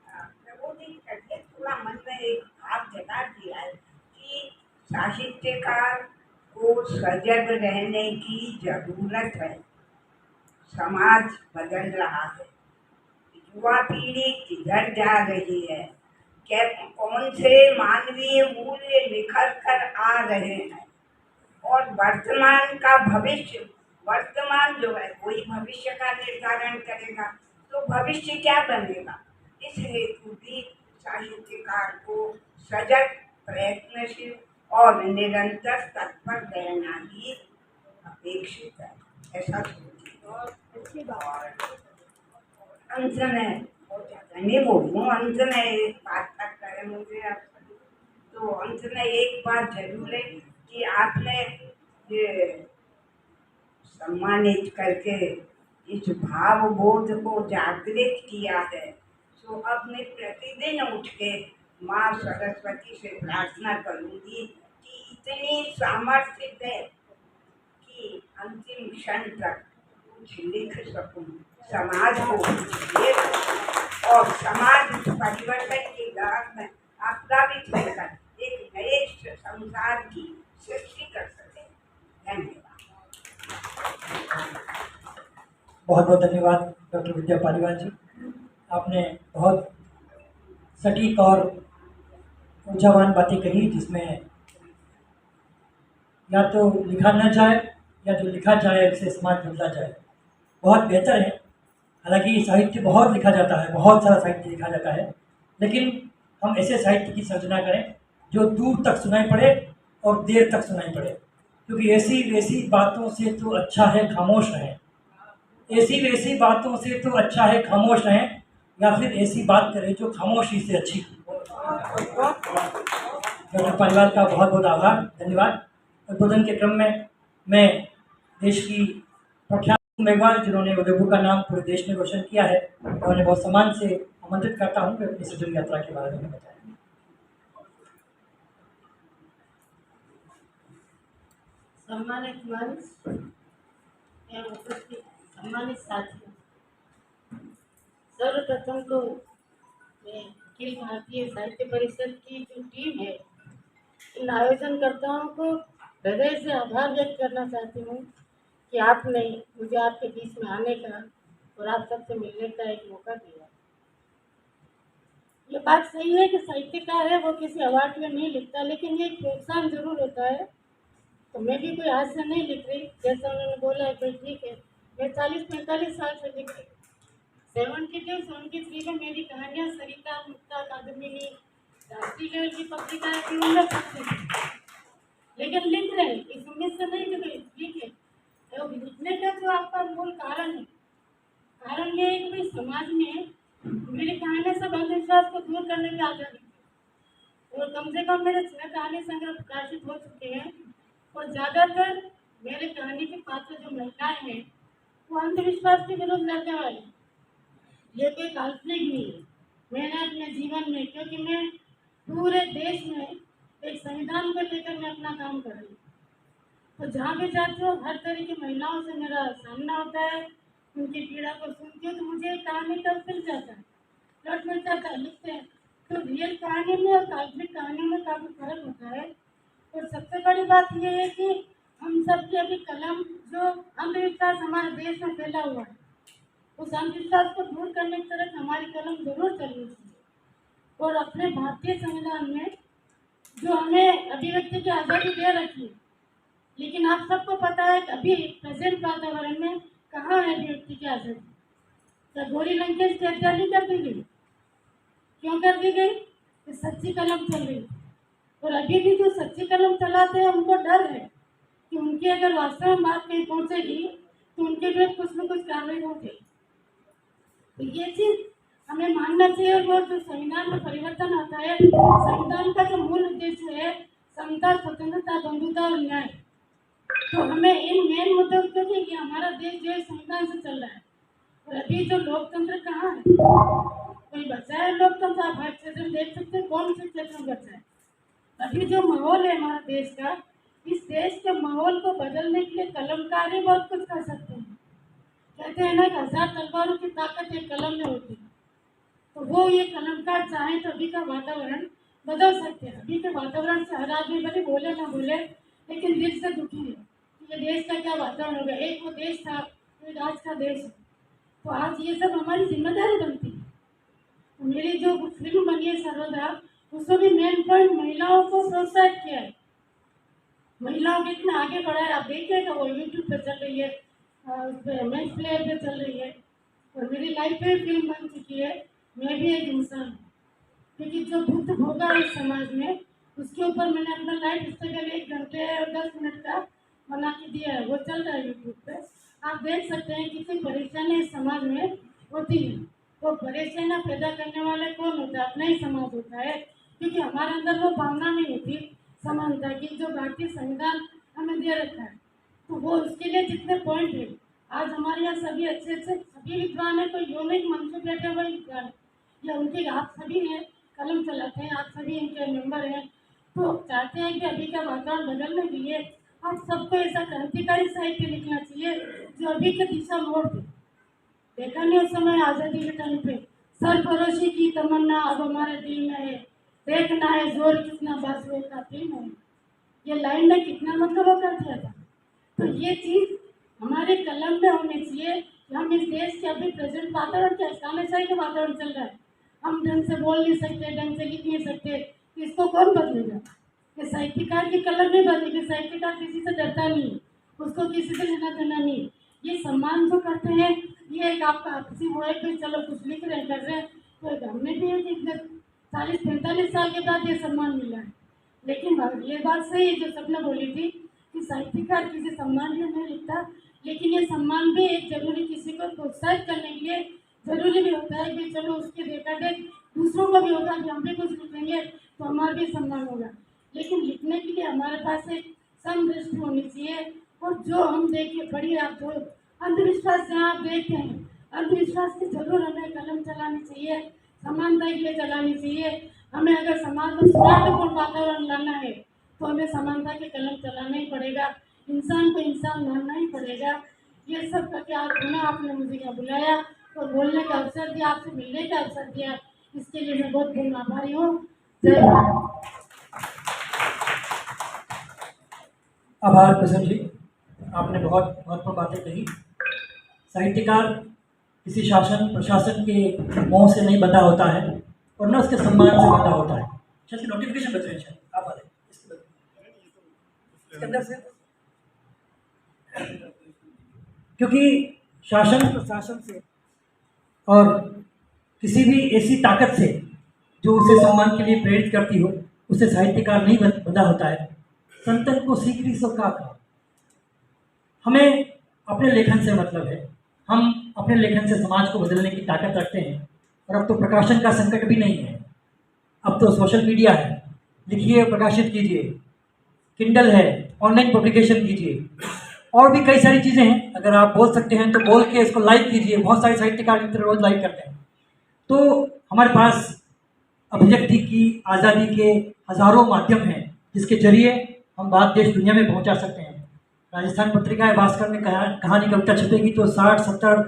प्रबोधित करके थोड़ा मन में एक भाव जगा दिया है कि साहित्यकार को सजग रहने की जरूरत है। समाज बदल रहा है, युवा पीढ़ी किधर जा रही है, क्या कौन से मानवीय मूल्य निखर कर आ रहे हैं, और वर्तमान का भविष्य, वर्तमान जो है वही भविष्य का निर्धारण करेगा, तो भविष्य क्या बनेगा। इस हेतु भी साहित्यकार को सजग, प्रयत्नशील और निरंतर तत्पर रहना ही अपेक्षित है, ऐसा सोचिए। अंत में बहुत ज़्यादा नहीं बोलूँ, अंत में एक बात तक करें मुझे आप, तो अंत में एक बात जरूर है कि आपने ये सम्मानित करके इस भाव बोध को जागृत किया है। तो अब मैं प्रतिदिन उठ के माँ सरस्वती से प्रार्थना करूंगी कि इतनी सामर्थ्य दे कि अंतिम क्षण तक कुछ लिख सकूं, समाज को दे सकूं और समाज परिवर्तन की राह में आपका भी चलकर एक नए संसार की सृष्टि कर सके। धन्यवाद। बहुत बहुत धन्यवाद डॉक्टर विद्या पालीवाल जी। आपने बहुत सटीक और ऊर्जावान बातें कही, जिसमें या तो लिखा न जाए या जो लिखा जाए उससे समाज बदला जाए। बहुत बेहतर है। हालांकि साहित्य बहुत लिखा जाता है, बहुत सारा साहित्य लिखा जाता है, लेकिन हम ऐसे साहित्य की सर्जना करें जो दूर तक सुनाई पड़े और देर तक सुनाई पड़े, क्योंकि ऐसी वैसी बातों से तो अच्छा है खामोश रहें। ऐसी वैसी बातों से तो अच्छा है खामोश रहें, या फिर ऐसी बात करें जो खामोशी से अच्छी हो। डॉक्टर पालीवाल का बहुत बहुत आभार, धन्यवाद। उद्बोधन के क्रम में मैं देश की प्रख्यात मेघवाल, जिन्होंने उदयपुर का नाम पूरे देश में रोशन किया है, और उन्हें बहुत सम्मान से आमंत्रित करता हूँ कि अपनी सृजन यात्रा के बारे में बताएं। सम्मानित मंच एवं उपस्थित सम्मानित साथियों, सर्वप्रथम तो मैं अखिल भारतीय साहित्य परिषद की जो टीम है, इन आयोजनकर्ताओं को हृदय से आभार व्यक्त करना चाहती हूँ कि आपने मुझे आपके बीच में आने का और आप सबसे मिलने का एक मौका दिया। ये बात सही है कि साहित्यकार है वो किसी अवार्ड में नहीं लिखता, लेकिन ये प्रोत्साहन जरूर होता है। तो मैं भी कोई आज से नहीं लिख रही, जैसा उन्होंने बोला है, कोई ठीक है। मैं 40-45 साल से लिख रही। 72-73 में मेरी कहानियाँ सरिता, मुक्ता, कादम्बिनी, राष्ट्रीय लेवल की पत्रिकाएं थी, उनमें छपती थी। लेकिन लिख रहे इस उम्मीद से नहीं लिख रही, ठीक है। तो लिखने का जो आपका मूल कारण है, कारण ये है कि भाई समाज में मेरी कहानियाँ सब अंधविश्वास को दूर करने की आजादी थी। और कम से कम मेरे 6 कहानी संग्रह प्रकाशित हो चुके हैं, और ज़्यादातर मेरे कहानी के पात्र जो महिलाएं हैं वो अंधविश्वास के विरुद्ध लड़ने वाली। ये कोई काल्पनिक नहीं है। मैंने अपने जीवन में, क्योंकि मैं पूरे देश में एक संविधान को लेकर मैं अपना काम कर रही हूँ, तो जहाँ भी जाती हूँ हर तरह की महिलाओं से मेरा सामना होता है, उनकी पीड़ा को सुनती हूँ, तो मुझे एक कहानी का मिल जाता है, प्लॉट मिल जाता है, लिखते हैं। तो रियल कहानी में और काल्पनिक कहानी में काफ़ी फर्क होता है। और सबसे बड़ी बात यह है कि हम सब की अभी कलम, जो अंधविश्वास हमारे देश में फैला हुआ है, उस अंधविश्वास को दूर करने की तरफ हमारी कलम जरूर चलनी चाहिए। और अपने भारतीय संविधान में जो हमें अभिव्यक्ति की आज़ादी दे रखी है, लेकिन आप सबको पता है कि अभी प्रेजेंट वातावरण में कहाँ है अभिव्यक्ति की आज़ादी। तो गौरी लंकेश की हत्या नहीं कर दी गई, क्यों कर दी गई? कि सच्ची कलम चल रही। और अभी भी जो सच्ची कलम चलाते हैं उनको डर है कि उनकी अगर वास्तव में बात कहीं पहुंचेगी तो उनके विरुद्ध कुछ न कुछ कार्रवाई होगी। तो ये चीज़ हमें मानना चाहिए। और वो जो संविधान में परिवर्तन आता है, संविधान का जो मूल उद्देश्य है समता, स्वतंत्रता, बंधुता और न्याय, तो हमें इन मेन मुद्दों को, कि हमारा देश जो है संविधान से चल रहा है। और अभी जो लोकतंत्र कहाँ है, कोई बचा है लोकतंत्र? आप हर क्षेत्र में देख सकते हैं, कौन से क्षेत्र में बचा है। अभी जो माहौल है हमारा देश का, इस देश के माहौल को बदलने के लिए कलमकार ही बहुत कुछ कर सकते हैं। कहते हैं ना कि 1000 तलवारों की ताकत एक कलम में होती है। तो वो ये कलमकार चाहे तो अभी का वातावरण बदल सकते हैं। अभी के वातावरण से हर आदमी भले बोले ना बोले, लेकिन दिल से दुखी है कि ये देश का क्या वातावरण हो गया। एक वो देश था, एक आज का देश है। तो आज ये सब हमारी जिम्मेदारी बनती है। तो मेरी जो फिल्म बनी है सर्वदा, उसमें भी मेन पॉइंट महिलाओं को प्रोत्साहित किया है। महिलाओं को इतना आगे बढ़ा है, आप देखिएगा वो यूट्यूब पे चल रही है, उस पर मैच प्लेयर पे चल रही है, और मेरी लाइफ पे फिल्म बन चुकी है। मैं भी एक इंसान हूँ, क्योंकि जो दुख भोगा है इस समाज में, उसके ऊपर मैंने अपना लाइफ स्ट्रगल 1 घंटे और 10 मिनट का बना के दिया है। वो चल रहा है यूट्यूब पे, आप देख सकते हैं कितनी परेशानी इस समाज में होती है। तो परेशानियाँ पैदा करने वाले कौन होता है? अपना ही समाज होता है, क्योंकि हमारे अंदर वो भावना नहीं होती समानता की, जो भारतीय संविधान हमें दे रखा है। तो वो उसके लिए जितने पॉइंट है, आज हमारे यहाँ सभी अच्छे अच्छे सभी विद्वान है, कोई यौनिक मंच पर बैठे हुए विद्वान है, या उनके आप सभी हैं कलम चलाते हैं, आप सभी इनके मेंबर हैं, तो चाहते हैं कि अभी का वातावरण बदलने के लिए आप सबको ऐसा क्रांतिकारी साहित्य लिखना चाहिए जो अभी की दिशा मोड़ दे। देखा नहीं उस समय आज़ादी के टाइम पे सरफरोशी की तमन्ना अब हमारे दिल में है, देखना है जोर कितना बाजुए का दिल में है। ये लाइन ने कितना मतलब वो कर दिया था। तो ये चीज़ हमारे कलम में होनी चाहिए कि हम इस देश के अभी प्रेजेंट वातावरण क्या इस्लामी का वातावरण चल रहा है, हम ढंग से बोल नहीं सकते, ढंग से लिख नहीं सकते, तो इसको कौन बदलेगा? ये साहित्यकार की कलम नहीं बदलेगी। साहित्यकार किसी से डरता नहीं, उसको किसी से लेना देना नहीं। ये सम्मान जो करते हैं ये एक आपका आपसी वो है कि चलो कुछ लिख रहे हैं कर रहे हैं, तो हमने भी एक 40-45 साल के बाद ये सम्मान मिला है। लेकिन ये बात सही है जो सबने बोली थी कि साहित्यकार किसी सम्मान के नहीं लिखता, लेकिन ये सम्मान भी एक जरूरी किसी को प्रोत्साहित करने के लिए जरूरी भी होता है कि चलो उसके देखा देख दूसरों को भी होगा कि हम भी कुछ लिखेंगे तो हमारा भी सम्मान होगा। लेकिन लिखने के लिए हमारे पास एक समदृष्टि होनी चाहिए, और जो हम देखिए पढ़िए आप जो अंधविश्वास जहाँ आप देखते हैं, अंधविश्वास की जरूर हमें कलम चलानी चाहिए, समानता के लिए चलानी चाहिए। हमें अगर समाज में स्वार्थपूर्ण वातावरण लाना है तो हमें समानता के कलम चलाना ही पड़ेगा, इंसान को इंसान मानना ही पड़ेगा। ये सब करके आज पुनः आपने मुझे यहाँ बुलाया और बोलने का अवसर दिया, आपसे मिलने का अवसर दिया, इसके लिए मैं बहुत बहुत आभारी हूँ। जय भारत। आभार प्रसन्न जी, आपने बहुत महत्वपूर्ण बातें कही। साहित्यकार किसी शासन प्रशासन के मोह से नहीं बंधा होता है और न उसके सम्मान से बंधा होता है। शायद नोटिफिकेशन बच रहे हैं, आप आ जाए इसके अंदर से, क्योंकि शासन प्रशासन से और किसी भी ऐसी ताकत से जो उसे सम्मान के लिए प्रेरित करती हो उसे साहित्यकार नहीं बंधा होता है। संतन को सीकरी सो का कहा। हमें अपने लेखन से मतलब है, हम अपने लेखन से समाज को बदलने की ताकत रखते हैं। और अब तो प्रकाशन का संकट भी नहीं है, अब तो सोशल मीडिया है, लिखिए प्रकाशित कीजिए, किंडल है, ऑनलाइन पब्लिकेशन कीजिए, और भी कई सारी चीज़ें हैं। अगर आप बोल सकते हैं तो बोल के इसको लाइक कीजिए, बहुत सारे साहित्यकार मित्र रोज लाइक करते हैं। तो हमारे पास अभिव्यक्ति की आज़ादी के हज़ारों माध्यम हैं जिसके जरिए हम बात देश दुनिया में पहुंचा सकते हैं। राजस्थान पत्रिका है भास्कर में कहानी कविता छपेगी तो 60-70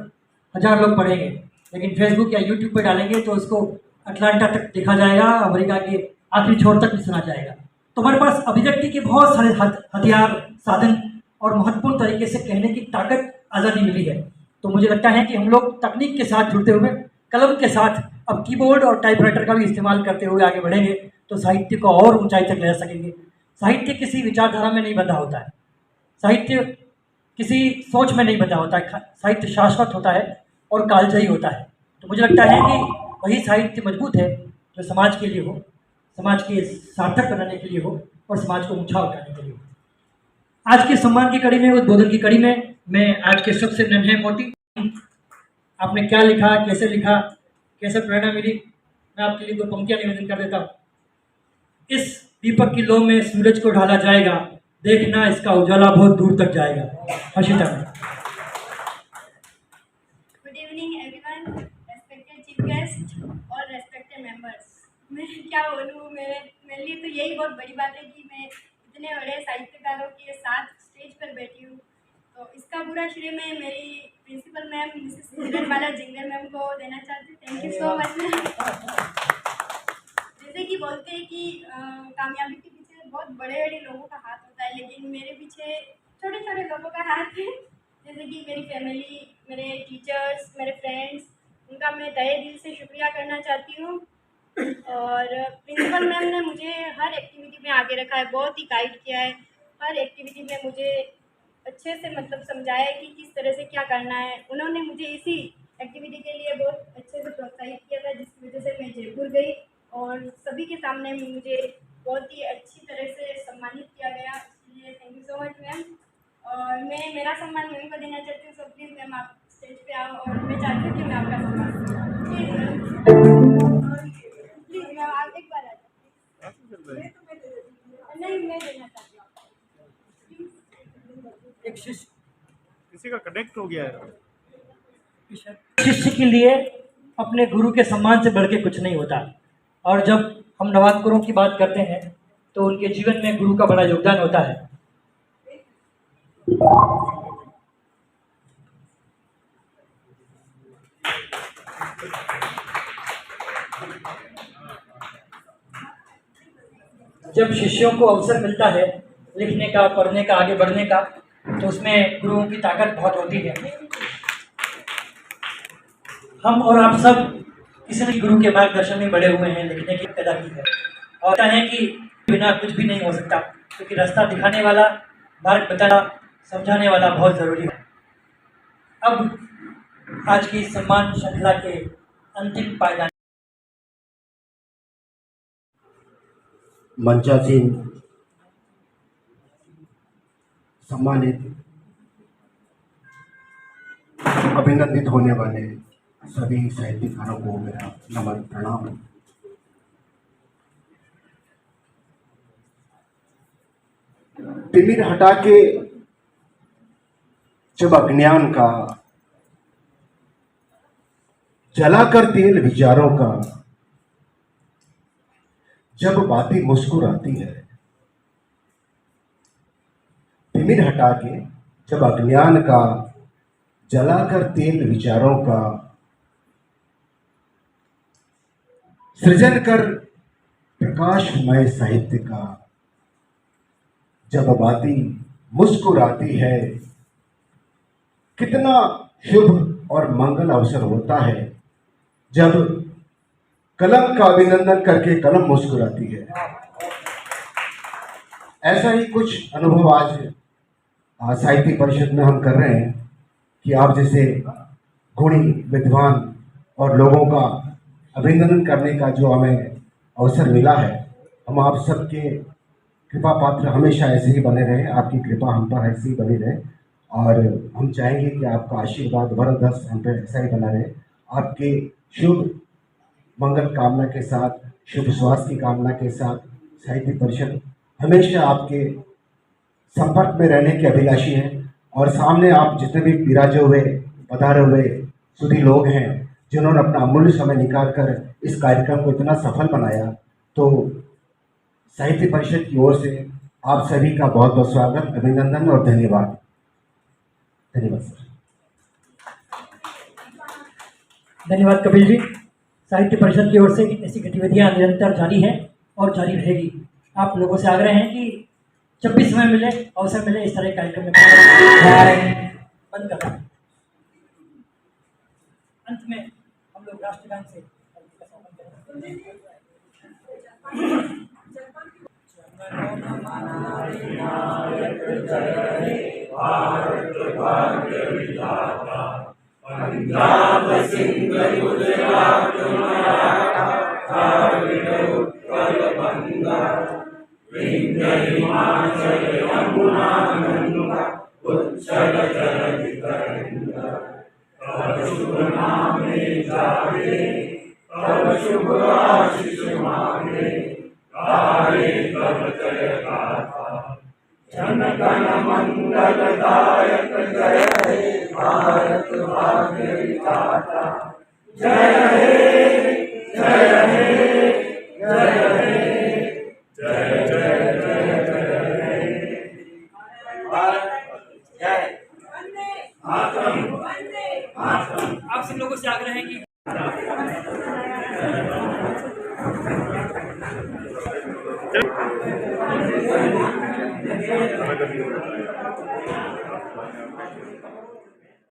हज़ार लोग पढ़ेंगे, लेकिन फेसबुक या यूट्यूब पर डालेंगे तो उसको अटलांटा तक देखा जाएगा, अमेरिका के आखिरी छोर तक भी सुना जाएगा। तो हमारे पास अभिव्यक्ति के बहुत सारे हथियार, साधन और महत्वपूर्ण तरीके से कहने की ताकत, आज़ादी मिली है। तो मुझे लगता है कि हम लोग तकनीक के साथ जुड़ते हुए, कलम के साथ, अब कीबोर्ड और टाइपराइटर का भी इस्तेमाल करते हुए आगे बढ़ेंगे तो साहित्य को और ऊंचाई तक ले जा सकेंगे। साहित्य किसी विचारधारा में नहीं बंधा होता है, साहित्य किसी सोच में नहीं बंधा होता है, साहित्य शाश्वत होता है और कालजयी होता है। तो मुझे लगता है कि वही साहित्य मजबूत है जो समाज के लिए हो, समाज के सार्थक बनाने के लिए हो और समाज को ऊंचा उठाने के लिए हो। आज के सम्मान की कड़ी में, उद्बोधन की कड़ी में, मैं आज के सबसे नन्हे मोटी, आपने क्या लिखा, कैसे लिखा, कैसे प्रेरणा मिली, मैं आपके लिए 2 पंक्तियां निवेदन कर देता हूँ। इस दीपक की लो में सूरज को ढाला जाएगा, देखना इसका उजाला बहुत दूर तक जाएगा। Harshita. Good evening everyone, respected chief guest और रेस्पेक्टेड मेंबर्स। मैं क्या बोलूँ, मेरे लिए तो यही बहुत बड़ी बात है कि मैं इतने बड़े साहित्यकारों के साथ स्टेज पर बैठी हूँ। तो इसका पूरा श्रेय मैं मेरी principal ma'am Mrs Hiranbala Jingar ma'am को देना चाहती हूँ। Thank you so much ma'am. जैसे कि बोलते हैं कि कामयाबी के पीछे बहुत बड़े बड़े लोगों का हाथ होता है, लेकिन मेरे पीछे छोटे छोटे लोगों का हाथ है। जैसे कि मेरी फैमिली, मेरे टीचर्स, मेरे फ्रेंड्स, उनका मैं तहे दिल से शुक्रिया करना चाहती हूँ। और प्रिंसिपल मैम ने मुझे हर एक्टिविटी में आगे रखा है, बहुत ही गाइड किया है। हर एक्टिविटी में मुझे अच्छे से मतलब समझाया है कि किस तरह से क्या करना है। उन्होंने मुझे इसी एक्टिविटी के लिए बहुत अच्छे से प्रोत्साहित किया था, जिसकी वजह से मैं जयपुर गई और सभी के सामने मुझे बहुत ही अच्छी तरह से सम्मानित किया गया। इसलिए thank you so much ma'am. और मैं मेरा सम्मान मैम को देना चाहती हूँ। सो प्लीज़ मैम आप स्टेज पे आओ और मैं चाहती हूँ कि मैं आपका सम्मान प्लीज़ मैम आप एक बार आ जाओ। नहीं, मैं देना चाहती हूँ। एक शिष्य, किसी का कनेक्ट हो गया है। शिष्य के लिए अपने गुरु के सम्मान से बढ़ के कुछ नहीं होता। और जब हम नवागुरुओं की बात करते हैं तो उनके जीवन में गुरु का बड़ा योगदान होता है। जब शिष्यों को अवसर मिलता है लिखने का, पढ़ने का, आगे बढ़ने का, तो उसमें गुरुओं की ताकत बहुत होती है। हम और आप सब किसी न गुरु के मार्गदर्शन में बड़े हुए हैं, लिखने की पैदा की है और कहते हैं कि बिना कुछ भी नहीं हो सकता, क्योंकि रास्ता दिखाने वाला, मार्ग बताना, समझाने वाला बहुत ज़रूरी है। अब आज की सम्मान श्रृंखला के अंतिम पायदान मंचासीन सम्मानित अभिनंदित होने वाले सभी साहित्यकारों को मेरा नमन प्रणाम। तिमिर हटा के जब अज्ञान का, जलाकर तेल विचारों का, जब बातें मुस्कुराती है। तिमिर हटा के जब अज्ञान का, जलाकर तेल विचारों का, सृजन कर प्रकाशमय साहित्य का, जब बातें मुस्कुराती है। कितना शुभ और मंगल अवसर होता है जब कलम का अभिनंदन करके कलम मुस्कुराती है। ऐसा ही कुछ अनुभव आज साहित्य परिषद में हम कर रहे हैं कि आप जैसे गुणी, विद्वान और लोगों का अभिनंदन करने का जो हमें अवसर मिला है, हम आप सबके कृपा पात्र हमेशा ऐसे ही बने रहें। आपकी कृपा हम पर ऐसे ही बनी रहे और हम चाहेंगे कि आपका आशीर्वाद वरदहस्त हम पर ऐसा ही बना रहे। आपके शुभ मंगल कामना के साथ, शुभ स्वास्थ्य की कामना के साथ साहित्य परिषद हमेशा आपके संपर्क में रहने के अभिलाषी है। और सामने आप जितने भी विराजे हुए, पधारे हुए सुधी लोग हैं जिन्होंने अपना अमूल्य समय निकाल कर इस कार्यक्रम को इतना सफल बनाया, तो साहित्य परिषद की ओर से आप सभी का बहुत बहुत स्वागत, अभिनंदन और धन्यवाद। धन्यवाद सर। धन्यवाद कपिल जी। साहित्य परिषद की ओर से ऐसी गतिविधियां निरंतर जारी हैं और जारी रहेगी। आप लोगों से आग्रह है कि जब भी समय मिले, अवसर मिले, इस तरह के कार्यक्रम में बंद कर दें। अंत में हम लोग राष्ट्रगान से पंजाब सिंध गुजरात मराठा द्राविड़ उत्कल बंगा विंध्य हिमाचल यमुना गंगा उच्चल जलधि तरंगा। तब शुभ नामे जागे, तब शुभ आशीष मांगे, गाये तब जय गाथा। जन गण मंगल दायक जय हे भारत भाग्य विधाता। जय हे, जय हे, जय हे, जय जय जय जय हे। जय मातरम, मातरम। आप सब लोगों से आग्रह है कि